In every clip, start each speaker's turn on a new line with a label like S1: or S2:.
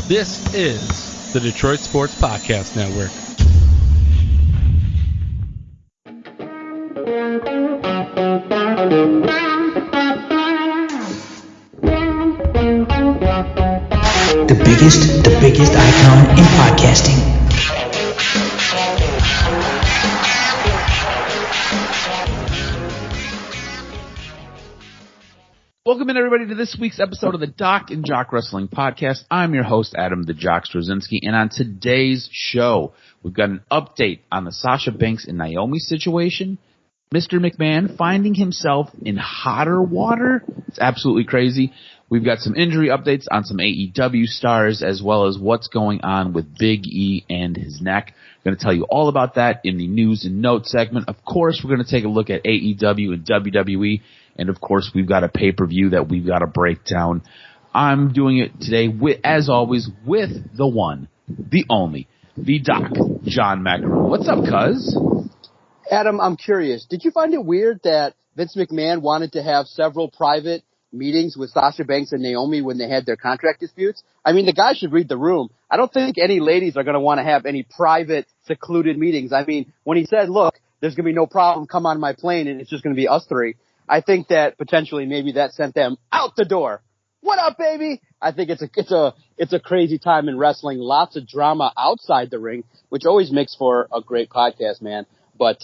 S1: This is the Detroit Sports Podcast Network.
S2: The biggest icon in podcasting.
S3: Welcome in, everybody, to this week's episode of the DocNJock Wrestling Podcast. I'm your host, Adam the Jock Strozinski, and on today's show, we've got an update on the Sasha Banks and Naomi situation, Mr. McMahon finding himself in hotter water. It's absolutely crazy. We've got some injury updates on some AEW stars, as well as what's going on with Big E and his neck. I'm going to tell you all about that in the news and notes segment. Of course, we're going to take a look at AEW and WWE. And, of course, we've got a pay-per-view that we've got to break down. I'm doing it today, as always, with the one, the only, the Doc, John Macaron. What's up, cuz?
S4: Adam, I'm curious. Did you find it weird that Vince McMahon wanted to have several private meetings with Sasha Banks and Naomi when they had their contract disputes? I mean, the guy should read the room. I don't think any ladies are going to want to have any private, secluded meetings. I mean, when he said, look, there's going to be no problem, come on my plane, and it's just going to be us three, I think that potentially maybe that sent them out the door. What up, baby? I think it's a crazy time in wrestling. Lots of drama outside the ring, which always makes for a great podcast, man. But,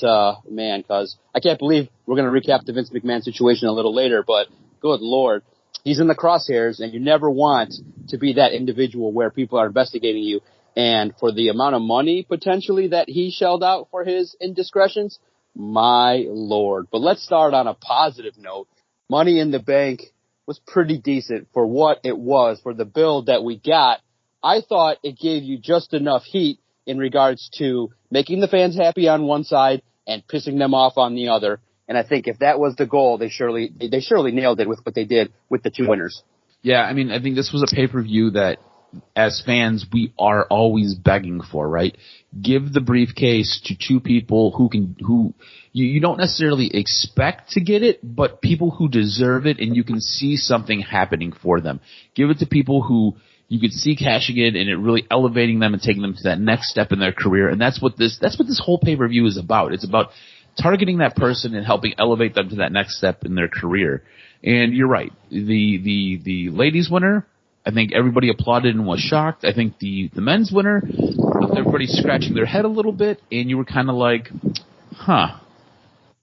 S4: man, cuz I can't believe we're going to recap the Vince McMahon situation a little later, but good Lord, he's in the crosshairs, and you never want to be that individual where people are investigating you. And for the amount of money potentially that he shelled out for his indiscretions, my Lord. But let's start on a positive note. Money in the Bank was pretty decent for what it was, for the build that we got. I thought it gave you just enough heat in regards to making the fans happy on one side and pissing them off on the other. And I think if that was the goal, they surely nailed it with what they did with the two winners.
S3: Yeah, I mean, I think this was a pay-per-view that, as fans, we are always begging for, right? Give the briefcase to two people who you don't necessarily expect to get it, but people who deserve it, and you can see something happening for them. Give it to people who you could see cashing it and it really elevating them and taking them to that next step in their career. And that's what this whole pay-per-view is about. It's about targeting that person and helping elevate them to that next step in their career. And you're right. The ladies winner, I think everybody applauded and was shocked. I think the men's winner, everybody's scratching their head a little bit, and you were kind of like,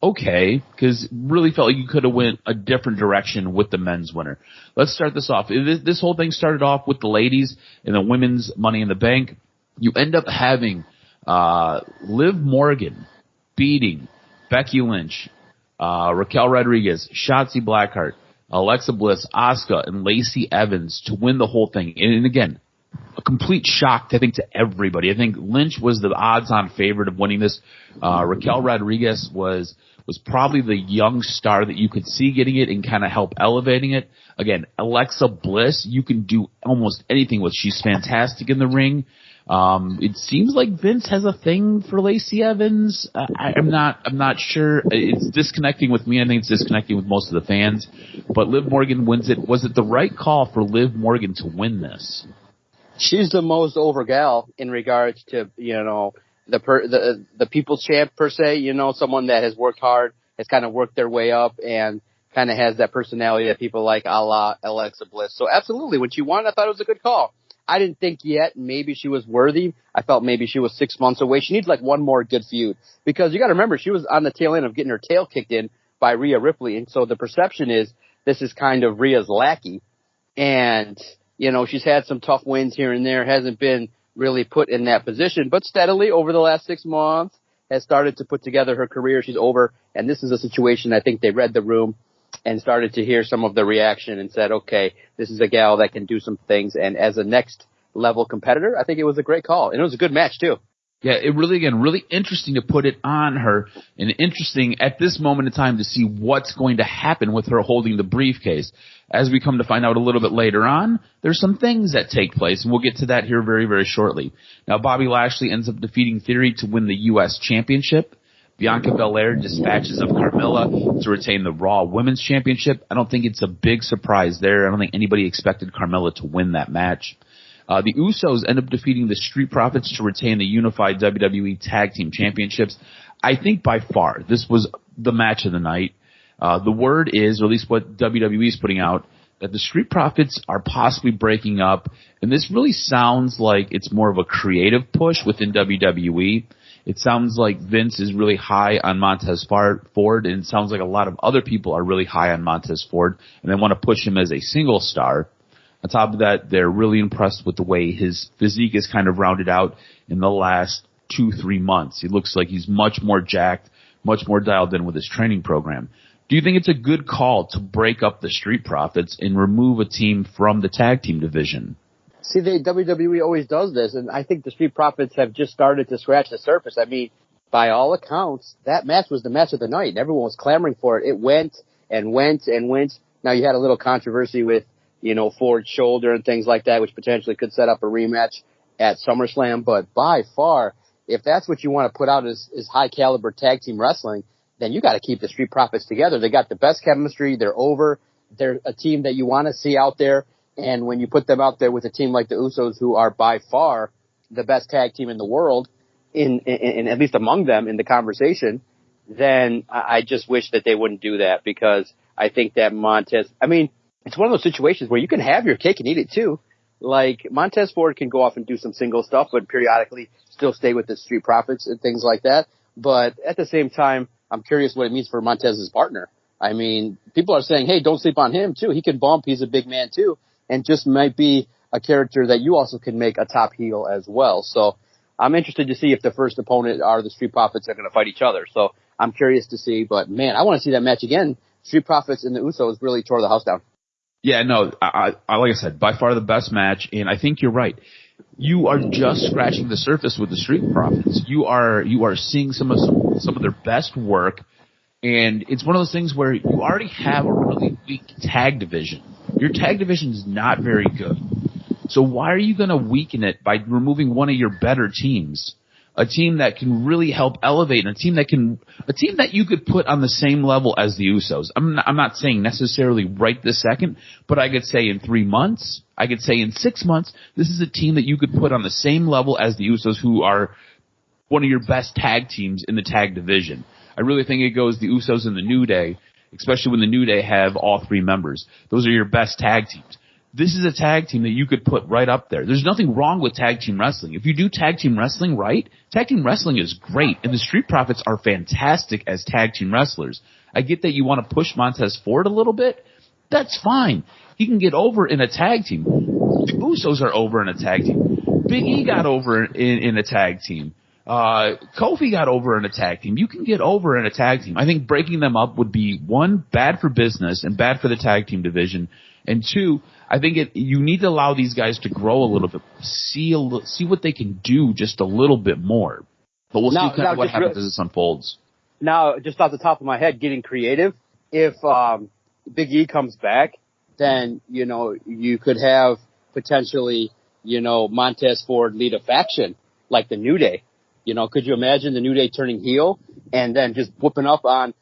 S3: okay, because really felt like you could have went a different direction with the men's winner. Let's start this off. This whole thing started off with the ladies and the women's Money in the Bank. You end up having Liv Morgan beating Becky Lynch, Raquel Rodriguez, Shotzi Blackheart, Alexa Bliss, Asuka, and Lacey Evans to win the whole thing. And again, a complete shock, I think, to everybody. I think Lynch was the odds-on favorite of winning this. Raquel Rodriguez was probably the young star that you could see getting it and kind of help elevating it. Again, Alexa Bliss, you can do almost anything with. She's fantastic in the ring. It seems like Vince has a thing for Lacey Evans. I'm not sure. It's disconnecting with me. I think it's disconnecting with most of the fans. But Liv Morgan wins it. Was it the right call for Liv Morgan to win this?
S4: She's the most over gal in regards to, the people's champ per se, someone that has worked hard, has kind of worked their way up and kind of has that personality that people like, a la Alexa Bliss. So absolutely, when she won, I thought it was a good call. I didn't think yet maybe she was worthy. I felt maybe she was 6 months away. She needs like one more good feud, because you got to remember she was on the tail end of getting her tail kicked in by Rhea Ripley. And so the perception is this is kind of Rhea's lackey. And, she's had some tough wins here and there, hasn't been really put in that position, but steadily over the last 6 months has started to put together her career. She's over. And this is a situation I think they read the room and started to hear some of the reaction and said, okay, this is a gal that can do some things. And as a next level competitor, I think it was a great call. And it was a good match too.
S3: Yeah, it really, again, really interesting to put it on her, and interesting at this moment in time to see what's going to happen with her holding the briefcase. As we come to find out a little bit later on, there's some things that take place, and we'll get to that here very, very shortly. Now, Bobby Lashley ends up defeating Theory to win the U.S. Championship. Bianca Belair dispatches of Carmella to retain the Raw Women's Championship. I don't think it's a big surprise there. I don't think anybody expected Carmella to win that match. The Usos end up defeating the Street Profits to retain the unified WWE Tag Team Championships. I think by far this was the match of the night. The word is, or at least what WWE is putting out, that the Street Profits are possibly breaking up, and this really sounds like it's more of a creative push within WWE. It sounds like Vince is really high on Montez Ford, and it sounds like a lot of other people are really high on Montez Ford, and they want to push him as a single star. On top of that, they're really impressed with the way his physique is kind of rounded out in the last 2-3 months. He looks like he's much more jacked, much more dialed in with his training program. Do you think it's a good call to break up the Street Profits and remove a team from the tag team division?
S4: See, WWE always does this, and I think the Street Profits have just started to scratch the surface. I mean, by all accounts, that match was the match of the night, and everyone was clamoring for it. It went and went and went. Now, you had a little controversy with, Ford's shoulder and things like that, which potentially could set up a rematch at SummerSlam, but by far, if that's what you want to put out as high-caliber tag team wrestling, then you got to keep the Street Profits together. They got the best chemistry. They're over. They're a team that you want to see out there. And when you put them out there with a team like the Usos, who are by far the best tag team in the world, in at least among them in the conversation, then I just wish that they wouldn't do that, because I think that it's one of those situations where you can have your cake and eat it too. Like, Montez Ford can go off and do some single stuff, but periodically still stay with the Street Profits and things like that. But at the same time, I'm curious what it means for Montez's partner. I mean, people are saying, hey, don't sleep on him too. He can bump. He's a big man too. And just might be a character that you also can make a top heel as well. So I'm interested to see if the first opponent are the Street Profits are going to fight each other. So I'm curious to see. But, man, I want to see that match again. Street Profits and the Usos really tore the house down.
S3: Yeah, no, I like I said, by far the best match, and I think you're right. You are just scratching the surface with the Street Profits. You are seeing some of their best work, and it's one of those things where you already have a really weak tag division. Your tag division is not very good. So why are you going to weaken it by removing one of your better teams? A team that can really help elevate, and a team that you could put on the same level as the Usos. I'm not saying necessarily right this second, but I could say in 3 months, I could say in 6 months, this is a team that you could put on the same level as the Usos, who are one of your best tag teams in the tag division. I really think it goes the Usos and the New Day, especially when the New Day have all 3 members. Those are your best tag teams. This is a tag team that you could put right up there. There's nothing wrong with tag team wrestling. If you do tag team wrestling right, tag team wrestling is great, and the Street Profits are fantastic as tag team wrestlers. I get that you want to push Montez Ford a little bit. That's fine. He can get over in a tag team. The Usos are over in a tag team. Big E got over in a tag team. Kofi got over in a tag team. You can get over in a tag team. I think breaking them up would be, 1, bad for business and bad for the tag team division, and 2, I think you need to allow these guys to grow a little bit, see what they can do just a little bit more. But we'll see kind of what happens as this unfolds. Now,
S4: just off the top of my head, getting creative, if Big E comes back, then, you could have potentially, Montez Ford lead a faction like the New Day. Could you imagine the New Day turning heel and then just whooping up on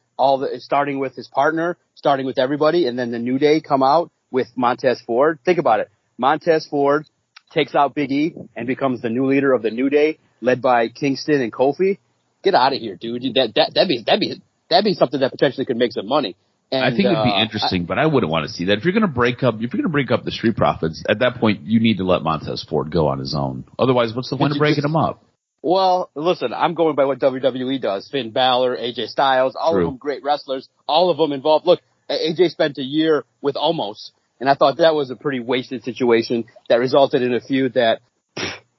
S4: starting with his partner, starting with everybody, and then the New Day come out with Montez Ford? Think about it. Montez Ford takes out Big E and becomes the new leader of the New Day, led by Kingston and Kofi. Get out of here, dude. That'd be something that potentially could make some money. And,
S3: I think it'd be interesting, but I wouldn't want to see that. If you're going to break up the Street Profits, at that point you need to let Montez Ford go on his own. Otherwise, what's the point of breaking him up?
S4: Well, listen, I'm going by what WWE does. Finn Balor, AJ Styles, all of them great wrestlers, all of them involved. Look, AJ spent a year with Omos, and I thought that was a pretty wasted situation that resulted in a feud that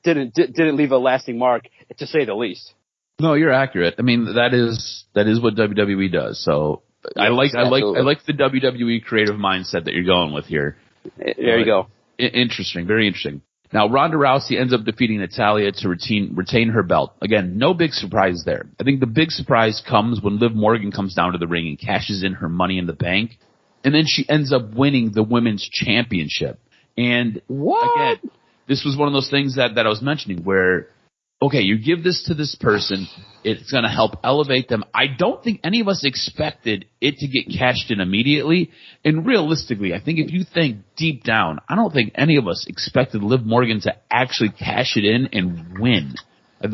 S4: didn't leave a lasting mark, to say the least.
S3: No, you're accurate. I mean, that is what WWE does. So I like the WWE creative mindset that you're going with here.
S4: There you go.
S3: Interesting, very interesting. Now, Ronda Rousey ends up defeating Natalya to retain her belt. Again, no big surprise there. I think the big surprise comes when Liv Morgan comes down to the ring and cashes in her Money in the Bank. And then she ends up winning the Women's Championship. And again, this was one of those things that I was mentioning where okay, you give this to this person, it's going to help elevate them. I don't think any of us expected it to get cashed in immediately. And realistically, I think if you think deep down, I don't think any of us expected Liv Morgan to actually cash it in and win.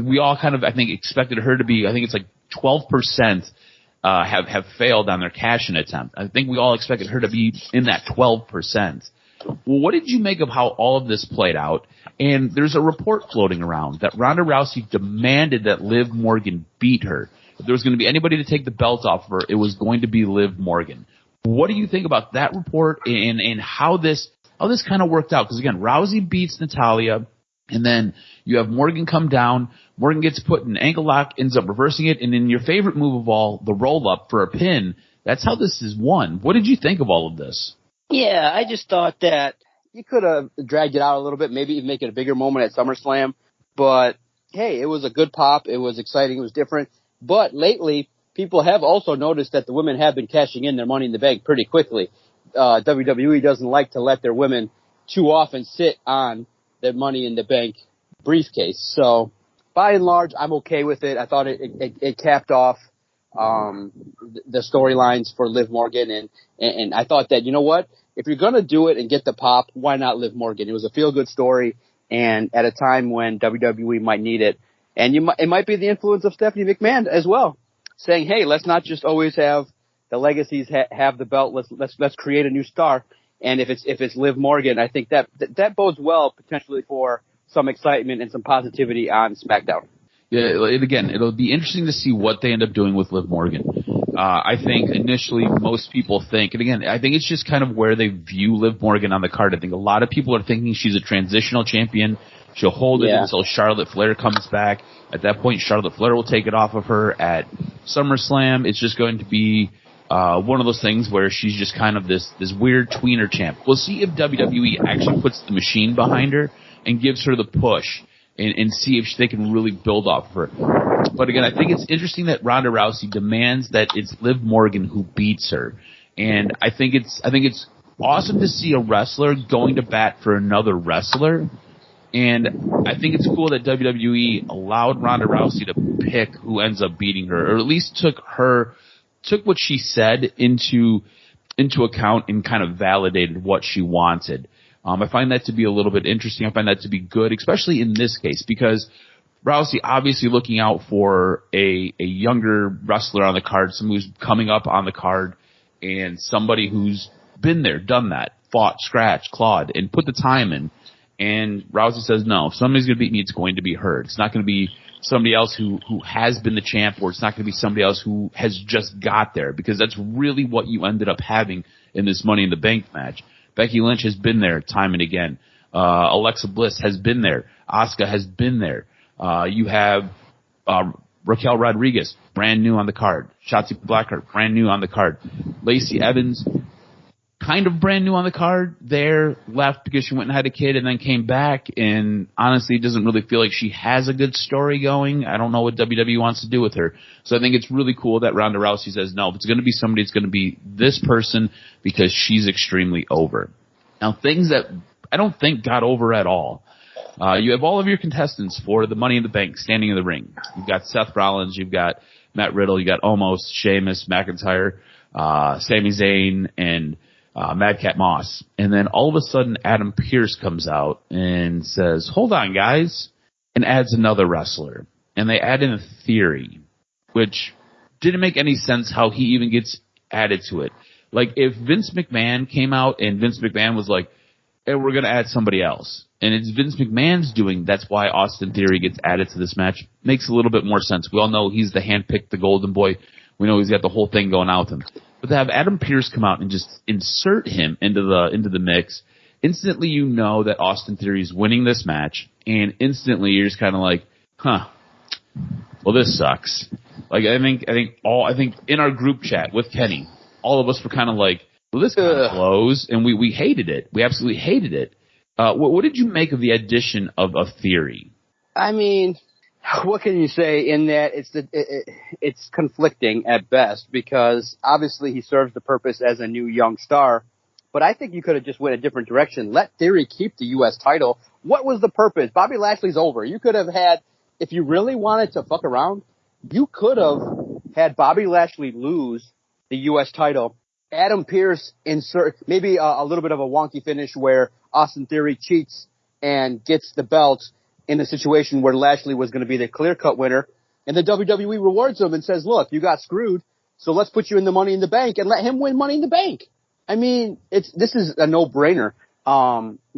S3: We all kind of, I think, expected her to be, I think it's like 12% have failed on their cash-in attempt. I think we all expected her to be in that 12%. Well, what did you make of how all of this played out? And there's a report floating around that Ronda Rousey demanded that Liv Morgan beat her. If there was going to be anybody to take the belt off of her, it was going to be Liv Morgan. What do you think about that report and how this kind of worked out? Because again, Rousey beats Natalya, and then you have Morgan come down. Morgan gets put in an ankle lock, ends up reversing it, and in your favorite move of all, the roll-up for a pin, that's how this is won. What did you think of all of this?
S4: Yeah, I just thought that you could have dragged it out a little bit, maybe even make it a bigger moment at SummerSlam. But, hey, it was a good pop. It was exciting. It was different. But lately, people have also noticed that the women have been cashing in their Money in the Bank pretty quickly. WWE doesn't like to let their women too often sit on their Money in the Bank briefcase. So, by and large, I'm okay with it. I thought it capped off the storylines for Liv Morgan, and I thought that, you know what, if you're going to do it and get the pop, why not Liv Morgan? It was a feel-good story, and at a time when WWE might need it. And it might be the influence of Stephanie McMahon as well, saying, hey, let's not just always have the legacies have the belt. Let's create a new star. And if it's Liv Morgan, I think that bodes well potentially for some excitement and some positivity on SmackDown.
S3: Yeah, again, it'll be interesting to see what they end up doing with Liv Morgan. I think initially most people think, and again, I think it's just kind of where they view Liv Morgan on the card. I think a lot of people are thinking she's a transitional champion. She'll hold it until Charlotte Flair comes back. At that point, Charlotte Flair will take it off of her at SummerSlam. It's just going to be one of those things where she's just kind of this weird tweener champ. We'll see if WWE actually puts the machine behind her and gives her the push and see if they can really build off of her. But again, I think it's interesting that Ronda Rousey demands that it's Liv Morgan who beats her. And I think it's awesome to see a wrestler going to bat for another wrestler. And I think it's cool that WWE allowed Ronda Rousey to pick who ends up beating her, or at least took what she said into account and kind of validated what she wanted. I find that to be a little bit interesting. I find that to be good, especially in this case, because Rousey obviously looking out for a younger wrestler on the card, someone who's coming up on the card, and somebody who's been there, done that, fought, scratched, clawed, and put the time in. And Rousey says, no, if somebody's going to beat me, it's going to be her. It's not going to be somebody else who has been the champ, or it's not going to be somebody else who has just got there, because that's really what you ended up having in this Money in the Bank match. Becky Lynch has been there time and again. Alexa Bliss has been there. Asuka has been there. You have Raquel Rodriguez, brand new on the card. Shotzi Blackheart, brand new on the card. Lacey Evans, kind of brand new on the card. There, left because she went and had a kid and then came back. And honestly, it doesn't really feel like she has a good story going. I don't know what WWE wants to do with her. So I think it's really cool that Ronda Rousey says, no, if it's going to be somebody, it's going to be this person because she's extremely over. Now, things that I don't think got over at all. You have all of your contestants for the Money in the Bank standing in the ring. You've got Seth Rollins, you've got Matt Riddle, you got Omos, Sheamus, McIntyre, Sami Zayn, and Madcap Moss. And then all of a sudden, Adam Pearce comes out and says, hold on, guys, and adds another wrestler. And they add in a Theory, which didn't make any sense how he even gets added to it. Like, if Vince McMahon came out and Vince McMahon was like, hey, we're going to add somebody else, and it's Vince McMahon's doing, that's why Austin Theory gets added to this match, makes a little bit more sense. We all know he's the handpicked, the golden boy. We know he's got the whole thing going out with him. But to have Adam Pearce come out and just insert him into the mix, instantly you know that Austin Theory is winning this match, and instantly you're just kind of like, well, this sucks. Like, I think in our group chat with Kenny, all of us were kind of like, well, this kind of blows, and we hated it. We absolutely hated it. What did you make of the addition of Theory? I
S4: mean, what can you say in that it's conflicting at best, because obviously he serves the purpose as a new young star, but I think you could have just went a different direction. Let Theory keep the U.S. title. What was the purpose? Bobby Lashley's over. You could have had if you really wanted to fuck around, you could have had Bobby Lashley lose the U.S. title, Adam Pearce insert maybe a little bit of a wonky finish where Austin Theory cheats and gets the belt in a situation where Lashley was going to be the clear-cut winner, and the WWE rewards him and says, look, you got screwed, so let's put you in the Money in the Bank and let him win Money in the Bank. I mean, this is a no-brainer,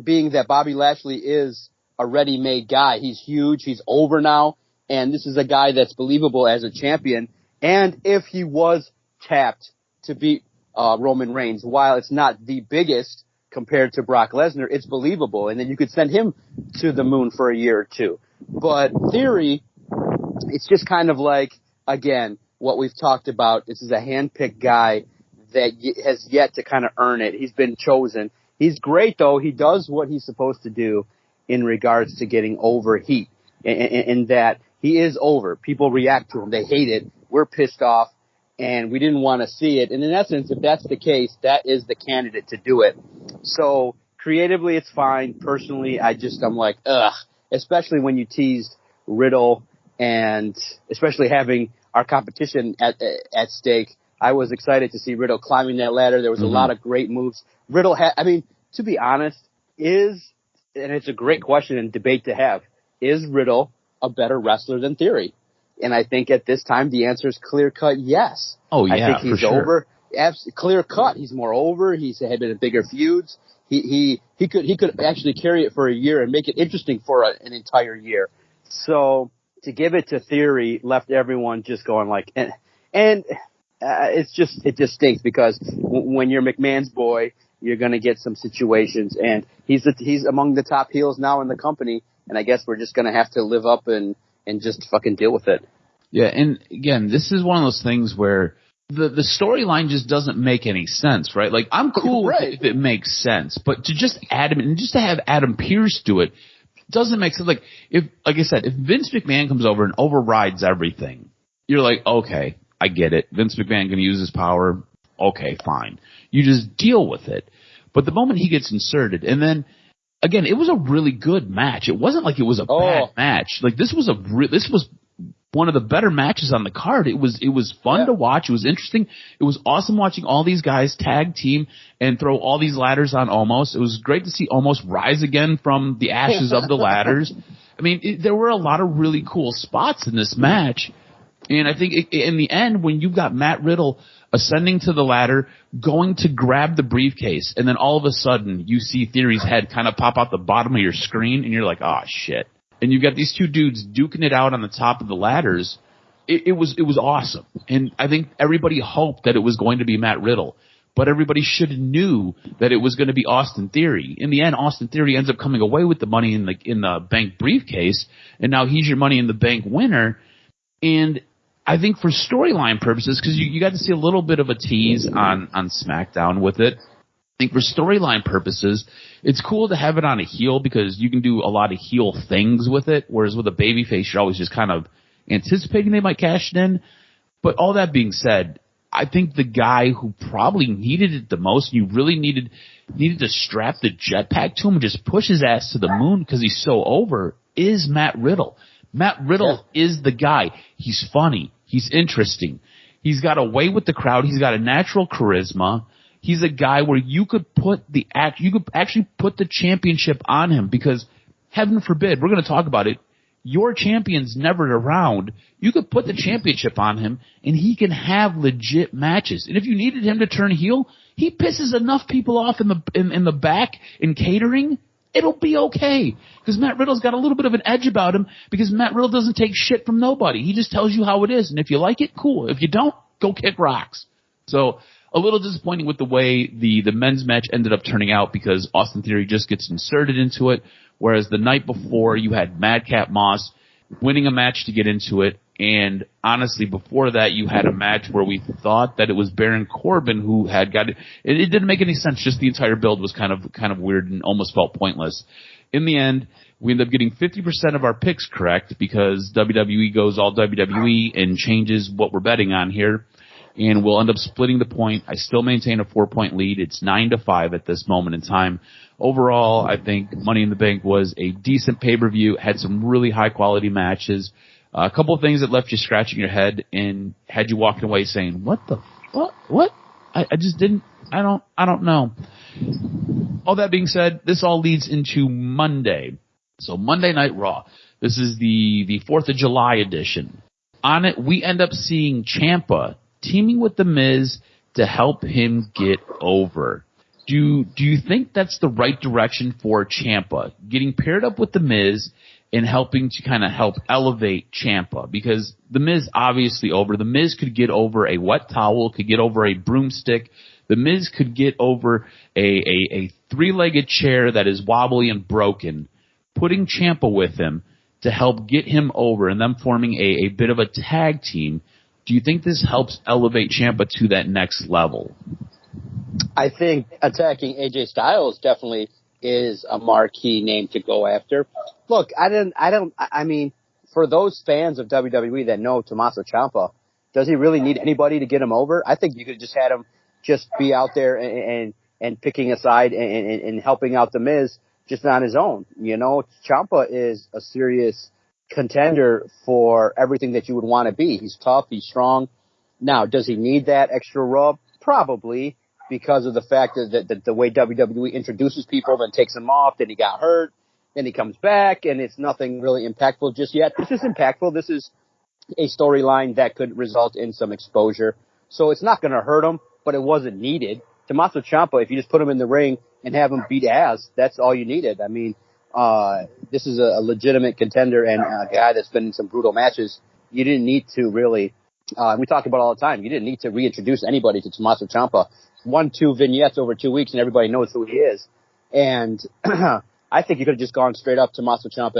S4: being that Bobby Lashley is a ready-made guy. He's huge, he's over now, and this is a guy that's believable as a champion. And if he was tapped to beat Roman Reigns, while it's not the biggest compared to Brock Lesnar, it's believable. And then you could send him to the moon for a year or two. But Theory, it's just kind of like, again, what we've talked about. This is a hand-picked guy that has yet to kind of earn it. He's been chosen. He's great, though. He does what he's supposed to do in regards to getting over heat, in that he is over. People react to him. They hate it. We're pissed off, and we didn't want to see it. And in essence, if that's the case, that is the candidate to do it. So creatively, it's fine. Personally, I'm like, ugh, especially when you teased Riddle and especially having our competition at stake. I was excited to see Riddle climbing that ladder. There was a lot of great moves. Riddle to be honest, and it's a great question and debate to have, is Riddle a better wrestler than Theory? And I think at this time the answer is clear-cut yes.
S3: Oh, yeah,
S4: I think he's over. Clear-cut. He's more over. He's had been in bigger feuds. He could actually carry it for a year and make it interesting for an entire year. So to give it to Theory left everyone just going like, and it just stinks because when you're McMahon's boy, you're going to get some situations, and he's among the top heels now in the company, and I guess we're just going to have to live up and just fucking deal with it.
S3: Yeah, and again, this is one of those things where the storyline just doesn't make any sense, right? Like, I'm cool
S4: right.
S3: if it makes sense, but to just add him, and just to have Adam Pearce do it, doesn't make sense. Like I said, if Vince McMahon comes over and overrides everything, you're like, okay, I get it. Vince McMahon going to use his power. Okay, fine. You just deal with it. But the moment he gets inserted, and then, again, it was a really good match. It wasn't like it was a bad match. Like, this was one of the better matches on the card. It was fun to watch. It was interesting. It was awesome watching all these guys tag team and throw all these ladders on Omos. It was great to see Omos rise again from the ashes of the ladders. I mean, there were a lot of really cool spots in this match. And I think in the end, when you've got Matt Riddle ascending to the ladder, going to grab the briefcase, and then all of a sudden you see Theory's head kind of pop out the bottom of your screen, and you're like, oh, shit. And you've got these two dudes duking it out on the top of the ladders. It was awesome. And I think everybody hoped that it was going to be Matt Riddle, but everybody should have knew that it was going to be Austin Theory. In the end, Austin Theory ends up coming away with the Money in the Bank briefcase, and now he's your Money in the Bank winner. And I think for storyline purposes, because you got to see a little bit of a tease on Smackdown with it, I think for storyline purposes, it's cool to have it on a heel because you can do a lot of heel things with it, whereas with a babyface, you're always just kind of anticipating they might cash it in. But all that being said, I think the guy who probably needed it the most, you really needed to strap the jetpack to him and just push his ass to the moon because he's so over, is Matt Riddle. Matt Riddle is the guy. He's funny. He's interesting. He's got a way with the crowd. He's got a natural charisma. He's a guy where you could actually put the championship on him because, heaven forbid, we're going to talk about it, your champion's never around. You could put the championship on him, and he can have legit matches. And if you needed him to turn heel, he pisses enough people off in the back in catering. It'll be okay. Because Matt Riddle's got a little bit of an edge about him because Matt Riddle doesn't take shit from nobody. He just tells you how it is. And if you like it, cool. If you don't, go kick rocks. So a little disappointing with the way the men's match ended up turning out because Austin Theory just gets inserted into it. Whereas the night before you had Madcap Moss winning a match to get into it. And honestly, before that, you had a match where we thought that it was Baron Corbin who had got it. It didn't make any sense. Just the entire build was kind of weird and almost felt pointless. In the end, we ended up getting 50% of our picks correct because WWE goes all WWE and changes what we're betting on here. And we'll end up splitting the point. I still maintain a 4-point lead. It's 9-5 at this moment in time overall, I think Money in the Bank was a decent pay-per-view, had some really high-quality matches. A couple of things that left you scratching your head and had you walking away saying, what? I just didn't, I don't know. All that being said, this all leads into Monday. So Monday Night Raw. This is the 4th of July edition. On it, we end up seeing Ciampa teaming with The Miz to help him get over. Do you think that's the right direction for Ciampa? Getting paired up with The Miz and helping to kind of help elevate Ciampa? Because The Miz obviously over. The Miz could get over a wet towel, could get over a broomstick. The Miz could get over a three-legged chair that is wobbly and broken. Putting Ciampa with him to help get him over and them forming a bit of a tag team. Do you think this helps elevate Ciampa to that next level?
S4: I think attacking AJ Styles definitely is a marquee name to go after. Look, I mean, for those fans of WWE that know Tommaso Ciampa, does he really need anybody to get him over? I think you could just had him just be out there and picking a side and helping out The Miz just on his own. You know, Ciampa is a serious contender for everything that you would want to be. He's tough. He's strong. Now, does he need that extra rub? Probably, because of the fact that the way WWE introduces people, then takes them off, then he got hurt, then he comes back, and it's nothing really impactful just yet. This is impactful. This is a storyline that could result in some exposure. So it's not going to hurt him, but it wasn't needed. Tommaso Ciampa, if you just put him in the ring and have him beat ass, that's all you needed. I mean, this is a legitimate contender and a guy that's been in some brutal matches. You didn't need to really, we talk about it all the time, you didn't need to reintroduce anybody to Tommaso Ciampa. 1-2 vignettes over 2 weeks and everybody knows who he is. And I think you could have just gone straight up Tommaso Ciampa,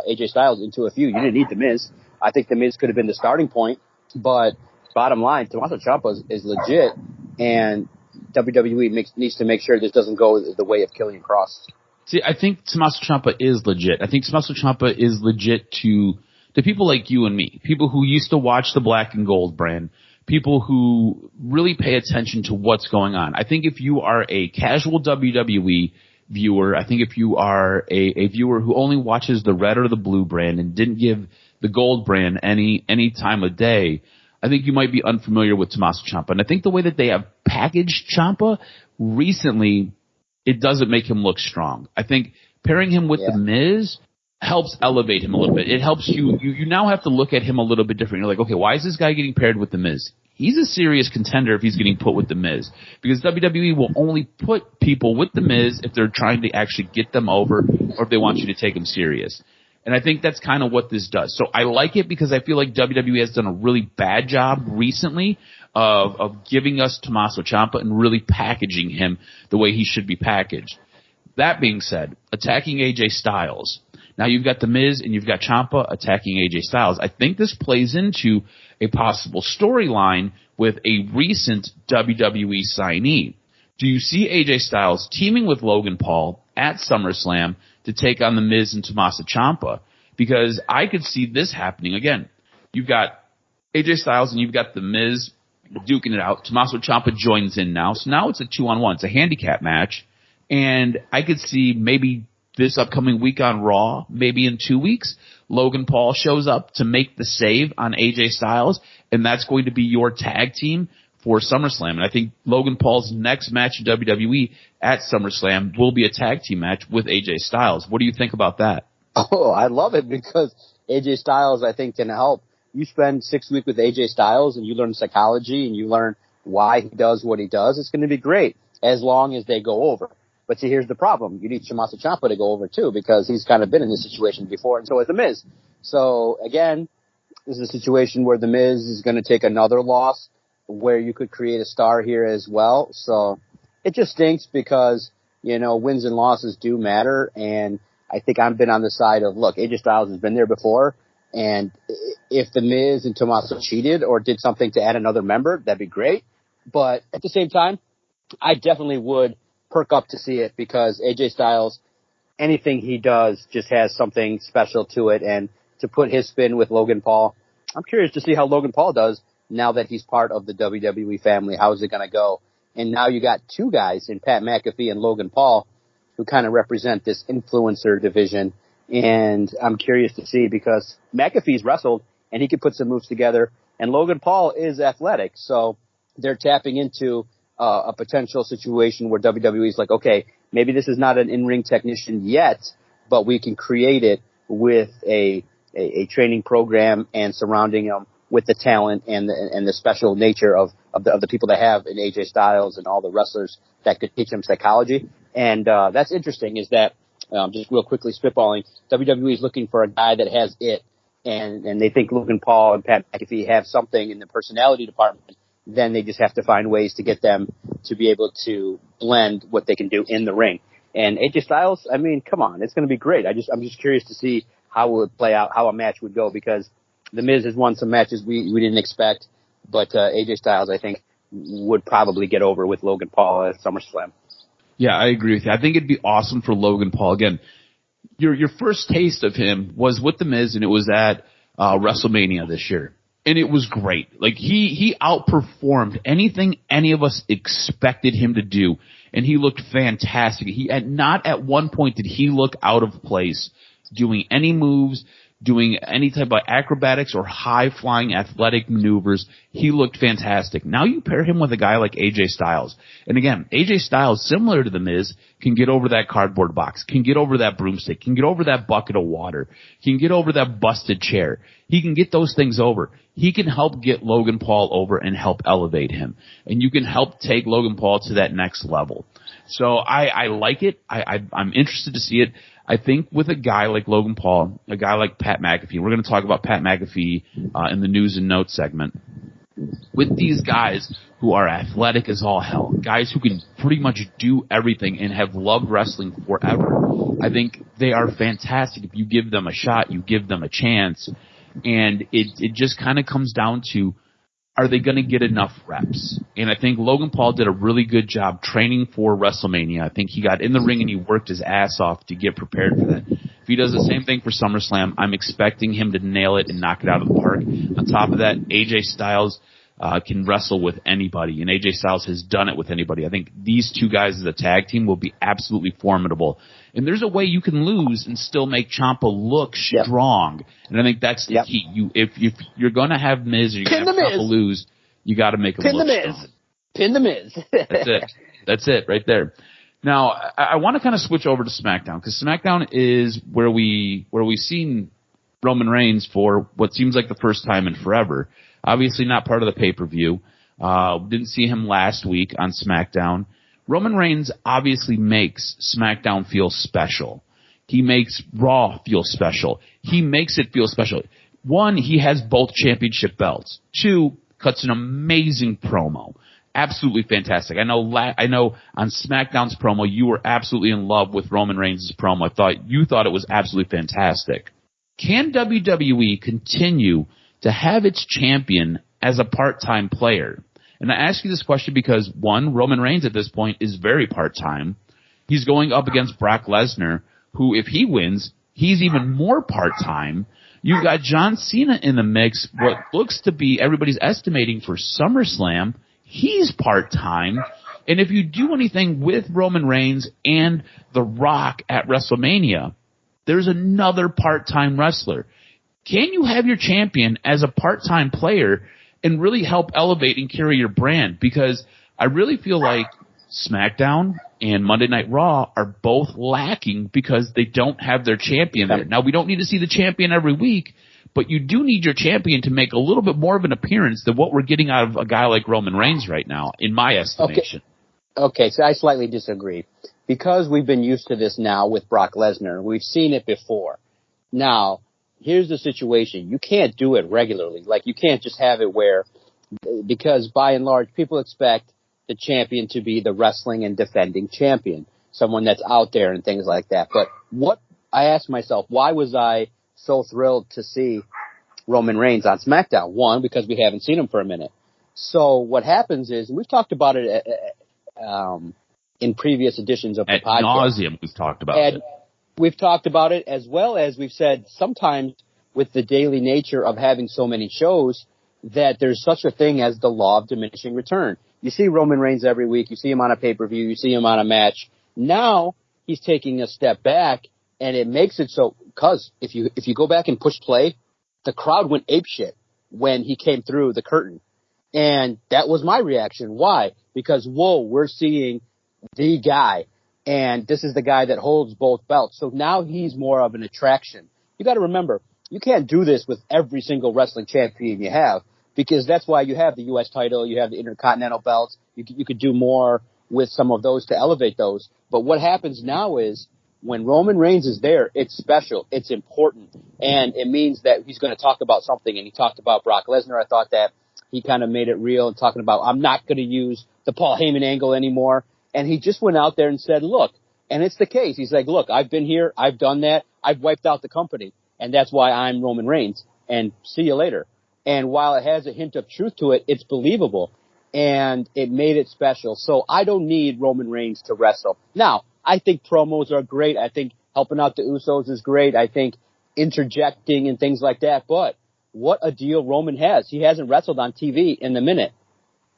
S4: AJ Styles into a feud. You didn't need The Miz. I think The Miz could have been the starting point, but bottom line, Tommaso Ciampa is legit, and WWE needs to make sure this doesn't go the way of Killian Cross.
S3: See, I think Tommaso Ciampa is legit. I think Tommaso Ciampa is legit to people like you and me, people who used to watch the Black and Gold brand, people who really pay attention to what's going on. I think if you are a casual WWE viewer, I think if you are a viewer who only watches the red or the blue brand and didn't give the gold brand any time of day, I think you might be unfamiliar with Tommaso Ciampa. And I think the way that they have packaged Ciampa recently, it doesn't make him look strong. I think pairing him with The Miz helps elevate him a little bit. It helps you now have to look at him a little bit different. You're like, okay, why is this guy getting paired with The Miz? He's a serious contender if he's getting put with The Miz. Because WWE will only put people with The Miz if they're trying to actually get them over or if they want you to take them serious. And I think that's kind of what this does. So I like it because I feel like WWE has done a really bad job recently of giving us Tommaso Ciampa and really packaging him the way he should be packaged. That being said, attacking AJ Styles. Now you've got The Miz and you've got Ciampa attacking AJ Styles. I think this plays into a possible storyline with a recent WWE signee. Do you see AJ Styles teaming with Logan Paul at SummerSlam to take on The Miz and Tommaso Ciampa? Because I could see this happening again. You've got AJ Styles and you've got The Miz duking it out. Tommaso Ciampa joins in now. So now it's a 2-on-1. It's a handicap match. And I could see maybe this upcoming week on Raw, maybe in 2 weeks, Logan Paul shows up to make the save on AJ Styles, and that's going to be your tag team for SummerSlam. And I think Logan Paul's next match in WWE at SummerSlam will be a tag team match with AJ Styles. What do you think about that?
S4: Oh, I love it because AJ Styles, I think, can help. You spend 6 weeks with AJ Styles and you learn psychology and you learn why he does what he does. It's going to be great as long as they go over. But see, here's the problem. You need Tommaso Ciampa to go over too because he's kind of been in this situation before, and so has The Miz. So again, this is a situation where The Miz is going to take another loss where you could create a star here as well. So it just stinks because, you know, wins and losses do matter. And I think I've been on the side of, look, AJ Styles has been there before. And if The Miz and Tommaso cheated or did something to add another member, that'd be great. But at the same time, I definitely would perk up to see it because AJ Styles, anything he does just has something special to it. And to put his spin with Logan Paul, I'm curious to see how Logan Paul does now that he's part of the WWE family. How is it going to go? And now you got two guys in Pat McAfee and Logan Paul. who kind of represent this influencer division. And I'm curious to see, because McAfee's wrestled and he could put some moves together, and Logan Paul is athletic. So they're tapping into a potential situation where WWE is like, okay, maybe this is not an in-ring technician yet, but we can create it with a training program and surrounding them with the talent and the special nature of the people they have in AJ Styles and all the wrestlers that could teach them psychology. And that's interesting, is that just real quickly spitballing, WWE is looking for a guy that has it, and they think Logan Paul and Pat McAfee have something in the personality department. Then they just have to find ways to get them to be able to blend what they can do in the ring. And AJ Styles, I mean, come on, it's going to be great. I'm just curious to see how it would play out, how a match would go, because The Miz has won some matches we didn't expect, but AJ Styles, I think, would probably get over with Logan Paul at SummerSlam.
S3: Yeah, I agree with you. I think it'd be awesome for Logan Paul. Again, your first taste of him was with The Miz, and it was at WrestleMania this year. And it was great. Like, he outperformed anything any of us expected him to do, and he looked fantastic. Not at one point did he look out of place doing any moves, doing any type of acrobatics or high-flying athletic maneuvers. He looked fantastic. Now you pair him with a guy like AJ Styles. And again, AJ Styles, similar to The Miz, can get over that cardboard box, can get over that broomstick, can get over that bucket of water, can get over that busted chair. He can get those things over. He can help get Logan Paul over and help elevate him. And you can help take Logan Paul to that next level. So I like it. I'm interested to see it. I think with a guy like Logan Paul, a guy like Pat McAfee, we're going to talk about Pat McAfee in the news and notes segment. With these guys who are athletic as all hell, guys who can pretty much do everything and have loved wrestling forever, I think they are fantastic. If you give them a shot, you give them a chance, and it just kind of comes down to, are they going to get enough reps? And I think Logan Paul did a really good job training for WrestleMania. I think he got in the ring and he worked his ass off to get prepared for that. If he does the same thing for SummerSlam, I'm expecting him to nail it and knock it out of the park. On top of that, AJ Styles can wrestle with anybody, and AJ Styles has done it with anybody. I think these two guys as a tag team will be absolutely formidable. And there's a way you can lose and still make Ciampa look strong. Yep. And I think that's the key. If you're going to have Miz or you're going to have Ciampa lose, you got to make him look strong.
S4: Pin the Miz.
S3: That's it. That's it right there. Now, I want to kind of switch over to SmackDown, because SmackDown is where we've seen Roman Reigns for what seems like the first time in forever. Obviously not part of the pay-per-view. Didn't see him last week on SmackDown. Roman Reigns obviously makes SmackDown feel special. He makes Raw feel special. He makes it feel special. One, he has both championship belts. Two, cuts an amazing promo. Absolutely fantastic. I know on SmackDown's promo, you were absolutely in love with Roman Reigns' promo. You thought it was absolutely fantastic. Can WWE continue to have its champion as a part-time player? And I ask you this question because, one, Roman Reigns at this point is very part-time. He's going up against Brock Lesnar, who, if he wins, he's even more part-time. You've got John Cena in the mix, what looks to be everybody's estimating for SummerSlam. He's part-time. And if you do anything with Roman Reigns and The Rock at WrestleMania, there's another part-time wrestler. Can you have your champion as a part-time player and really help elevate and carry your brand? Because I really feel like SmackDown and Monday Night Raw are both lacking because they don't have their champion there. Now, we don't need to see the champion every week, but you do need your champion to make a little bit more of an appearance than what we're getting out of a guy like Roman Reigns right now, in my estimation.
S4: Okay, so I slightly disagree. Because we've been used to this now with Brock Lesnar, we've seen it before. Now, here's the situation. You can't do it regularly. Like, you can't just have it where, because by and large, people expect the champion to be the wrestling and defending champion, someone that's out there and things like that. But what I asked myself, why was I so thrilled to see Roman Reigns on SmackDown? One, because we haven't seen him for a minute. So what happens is, and we've talked about it in previous editions of the podcast. Ad
S3: nauseum, we've talked about it.
S4: We've talked about it, as well as we've said sometimes with the daily nature of having so many shows that there's such a thing as the law of diminishing return. You see Roman Reigns every week. You see him on a pay-per-view. You see him on a match. Now he's taking a step back, and it makes it so, because if you go back and push play, the crowd went apeshit when he came through the curtain. And that was my reaction. Why? Because, whoa, we're seeing the guy, and this is the guy that holds both belts. So now he's more of an attraction. You got to remember, you can't do this with every single wrestling champion you have, because that's why you have the U.S. title, you have the Intercontinental belts. You could do more with some of those to elevate those. But what happens now is when Roman Reigns is there, it's special, it's important, and it means that he's going to talk about something. And he talked about Brock Lesnar. I thought that he kind of made it real and talking about, I'm not going to use the Paul Heyman angle anymore. And he just went out there and said, look, and it's the case. He's like, look, I've been here, I've done that, I've wiped out the company, and that's why I'm Roman Reigns, and see you later. And while it has a hint of truth to it, it's believable, and it made it special. So I don't need Roman Reigns to wrestle. Now, I think promos are great. I think helping out the Usos is great. I think interjecting and things like that. But what a deal Roman has. He hasn't wrestled on TV in a minute.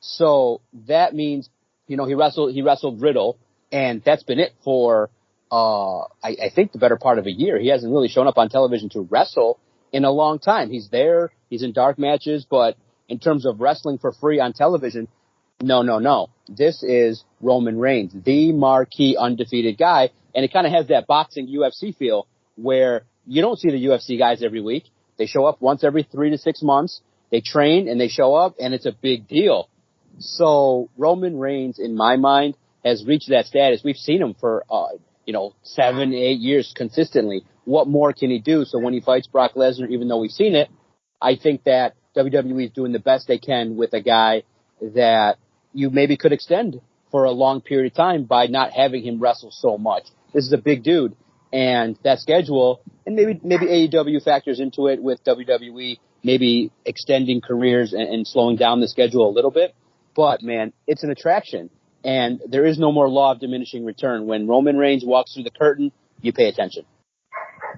S4: So that means, you know, he wrestled Riddle, and that's been it for, I think the better part of a year. He hasn't really shown up on television to wrestle in a long time. He's there. He's in dark matches, but in terms of wrestling for free on television, no. This is Roman Reigns, the marquee undefeated guy, and it kind of has that boxing UFC feel where you don't see the UFC guys every week. They show up once every 3 to 6 months. They train and they show up, and it's a big deal. So Roman Reigns, in my mind, has reached that status. We've seen him for 7, 8 years consistently. What more can he do? So when he fights Brock Lesnar, even though we've seen it, I think that WWE is doing the best they can with a guy that you maybe could extend for a long period of time by not having him wrestle so much. This is a big dude, and that schedule, and maybe AEW factors into it with WWE, maybe extending careers and slowing down the schedule a little bit. But, man, it's an attraction, and there is no more law of diminishing return. When Roman Reigns walks through the curtain, you pay attention.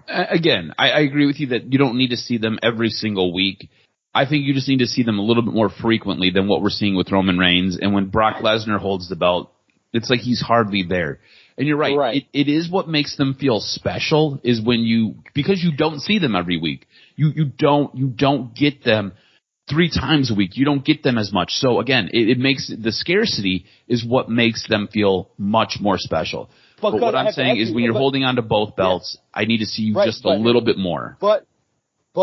S3: Again, I agree with you that you don't need to see them every single week. I think you just need to see them a little bit more frequently than what we're seeing with Roman Reigns. And when Brock Lesnar holds the belt, it's like he's hardly there. And you're right. It is what makes them feel special is when because you don't see them every week. You don't get them 3 times a week. You don't get them as much. So again, it makes the scarcity is what makes them feel much more special. But what I'm saying is when you're holding on to both belts, I need to see you just a little bit more.
S4: But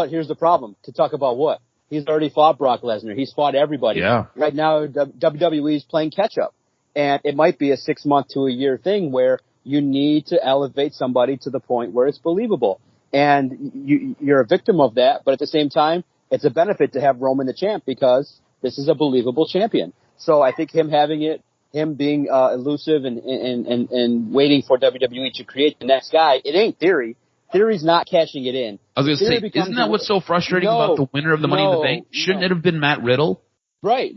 S4: here's the problem. To talk about what? He's already fought Brock Lesnar. He's fought everybody.
S3: Yeah.
S4: Right now, WWE is playing catch-up. And it might be a 6-month to a year thing where you need to elevate somebody to the point where it's believable. And you're a victim of that, but at the same time, it's a benefit to have Roman the champ because this is a believable champion. So I think him being elusive and waiting for WWE to create the next guy, it ain't Theory. Theory's not cashing it in.
S3: I was going to say, isn't that what's so frustrating about the winner of the Money in the Bank? Shouldn't it have been Matt Riddle?
S4: Right.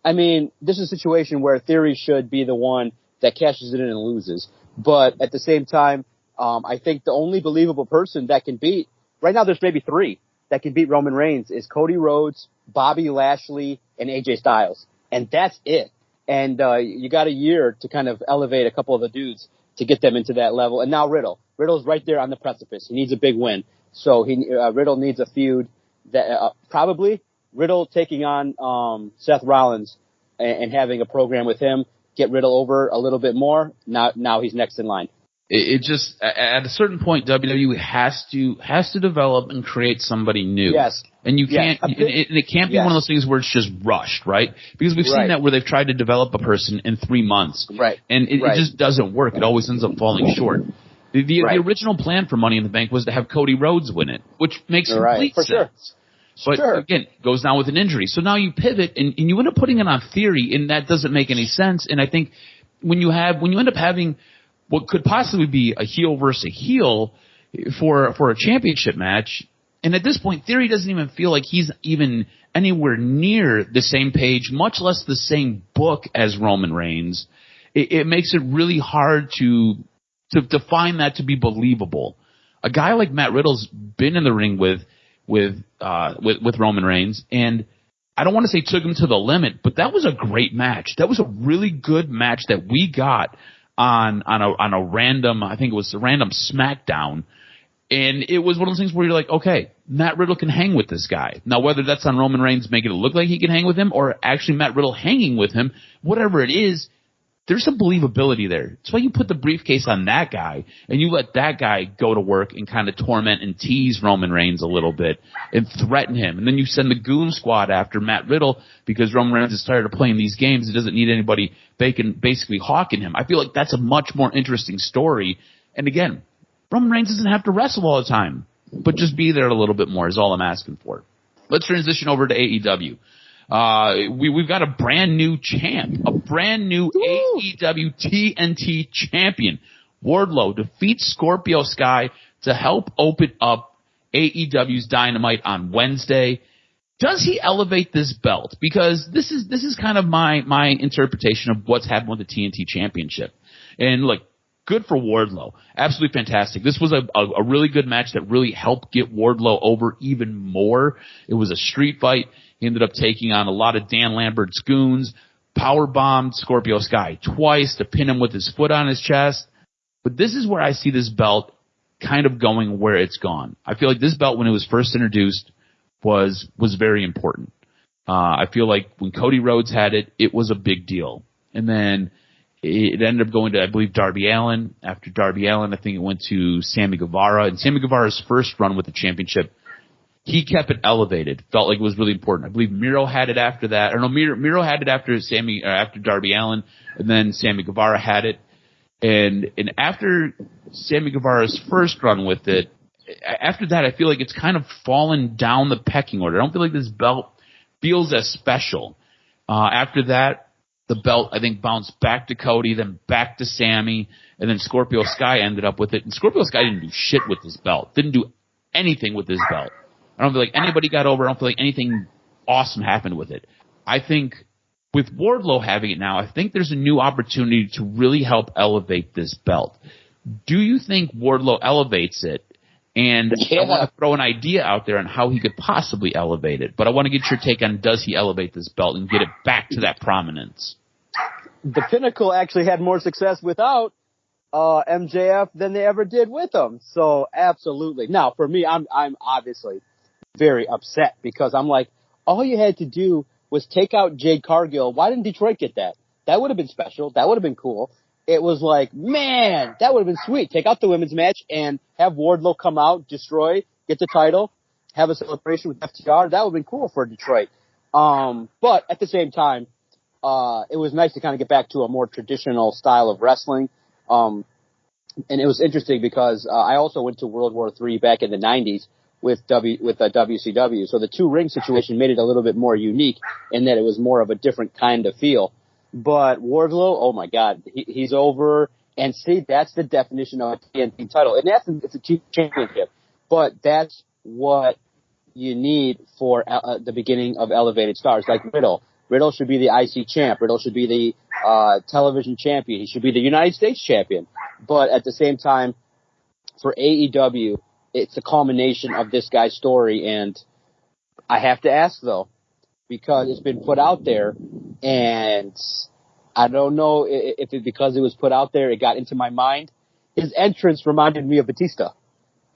S4: I mean, this is a situation where Theory should be the one that cashes it in and loses. But at the same time, I think the only believable person that can beat, right now there's maybe 3 that can beat Roman Reigns is Cody Rhodes, Bobby Lashley, and AJ Styles. And that's it. And you got a year to kind of elevate a couple of the dudes to get them into that level. And now Riddle. Riddle's right there on the precipice. He needs a big win. So Riddle needs a feud that probably Riddle taking on Seth Rollins and having a program with him, get Riddle over a little bit more. Now he's next in line.
S3: It just at a certain point, WWE has to develop and create somebody new. Yes, and you can't. And it can't be one of those things where it's just rushed, right? Because we've seen that where they've tried to develop a person in 3 months,
S4: right?
S3: And it just doesn't work. It always ends up falling short. The original plan for Money in the Bank was to have Cody Rhodes win it, which makes complete sense. But again, goes down with an injury. So now you pivot and you end up putting it on Theory, and that doesn't make any sense. And I think when you end up having what could possibly be a heel versus a heel for a championship match, and at this point, Theory doesn't even feel like he's even anywhere near the same page, much less the same book as Roman Reigns. It makes it really hard to find that to be believable. A guy like Matt Riddle's been in the ring with Roman Reigns, and I don't want to say took him to the limit, but that was a great match. That was a really good match that we got on a random, I think it was a random Smackdown. And it was one of those things where you're like, okay, Matt Riddle can hang with this guy. Now, whether that's on Roman Reigns making it look like he can hang with him or actually Matt Riddle hanging with him, whatever it is, there's some believability there. That's why you put the briefcase on that guy and you let that guy go to work and kind of torment and tease Roman Reigns a little bit and threaten him. And then you send the Goon Squad after Matt Riddle because Roman Reigns is tired of playing these games. He doesn't need anybody basically hawking him. I feel like that's a much more interesting story. And again, Roman Reigns doesn't have to wrestle all the time, but just be there a little bit more is all I'm asking for. Let's transition over to AEW. We've got a brand new champ, a brand new AEW TNT champion. Wardlow defeats Scorpio Sky to help open up AEW's Dynamite on Wednesday. Does he elevate this belt? Because this is kind of my interpretation of what's happened with the TNT Championship. And look, good for Wardlow. Absolutely fantastic. This was a really good match that really helped get Wardlow over even more. It was a street fight. He ended up taking on a lot of Dan Lambert's goons, powerbombed Scorpio Sky twice to pin him with his foot on his chest. But this is where I see this belt kind of going where it's gone. I feel like this belt, when it was first introduced, was very important. I feel like when Cody Rhodes had it, it was a big deal. And then it ended up going to, I believe, Darby Allin. After Darby Allin, I think it went to Sammy Guevara. And Sammy Guevara's first run with the championship, he kept it elevated. Felt like it was really important. I believe Miro had it after that. Or no, Miro had it after after Darby Allin, and then Sammy Guevara had it. And after Sammy Guevara's first run with it, after that, I feel like it's kind of fallen down the pecking order. I don't feel like this belt feels as special. After that, the belt, I think, bounced back to Cody, then back to Sammy, and then Scorpio Sky ended up with it. And Scorpio Sky didn't do shit with this belt. Didn't do anything with this belt. I don't feel like anybody got over. I don't feel like anything awesome happened with it. I think with Wardlow having it now, I think there's a new opportunity to really help elevate this belt. Do you think Wardlow elevates it? And I want to throw an idea out there on how he could possibly elevate it. But I want to get your take on, does he elevate this belt and get it back to that prominence?
S4: The Pinnacle actually had more success without MJF than they ever did with him. So absolutely. Now, for me, I'm obviously very upset because I'm like, all you had to do was take out Jade Cargill. Why didn't Detroit get that? That would have been special. That would have been cool. It was like, man, that would have been sweet. Take out the women's match and have Wardlow come out, destroy, get the title, have a celebration with FTR. That would have been cool for Detroit. But at the same time, it was nice to kind of get back to a more traditional style of wrestling. And it was interesting because I also went to World War III back in the 90s with WCW. So the two ring situation made it a little bit more unique in that it was more of a different kind of feel. But Wardlow, oh my God, he's over. And see, that's the definition of a TNT title. In essence, it's a championship. But that's what you need for the beginning of elevated stars like Riddle. Riddle should be the IC champ. Riddle should be the television champion. He should be the United States champion. But at the same time, for AEW, it's a culmination of this guy's story. And I have to ask, though, because it's been put out there, and I don't know if it, because it was put out there, it got into my mind. His entrance reminded me of Batista.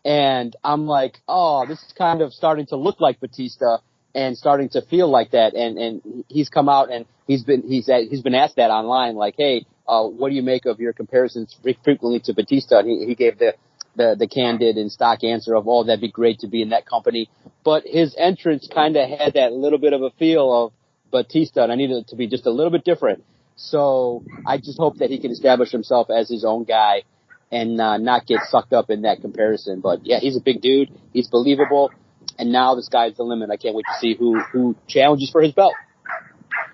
S4: And I'm like, oh, this is kind of starting to look like Batista and starting to feel like that. And he's come out and he's been asked that online, like, hey, what do you make of your comparisons frequently to Batista? And he gave the candid and stock answer of, oh, that'd be great to be in that company. But his entrance kind of had that little bit of a feel of Batista, and I needed it to be just a little bit different. So I just hope that he can establish himself as his own guy and not get sucked up in that comparison. But yeah, he's a big dude. He's believable. And now the sky's the limit. I can't wait to see who challenges for his belt.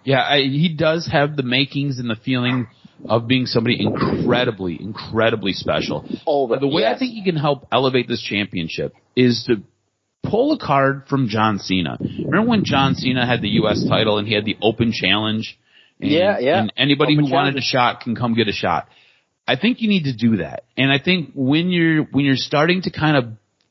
S3: Yeah, he does have the makings and the feeling of being somebody incredibly, incredibly special. The way I think he can help elevate this championship is to pull a card from John Cena. Remember when John Cena had the U.S. title and he had the open challenge? And, and anybody who wanted a shot can come get a shot. I think you need to do that. And I think when you're starting to kind of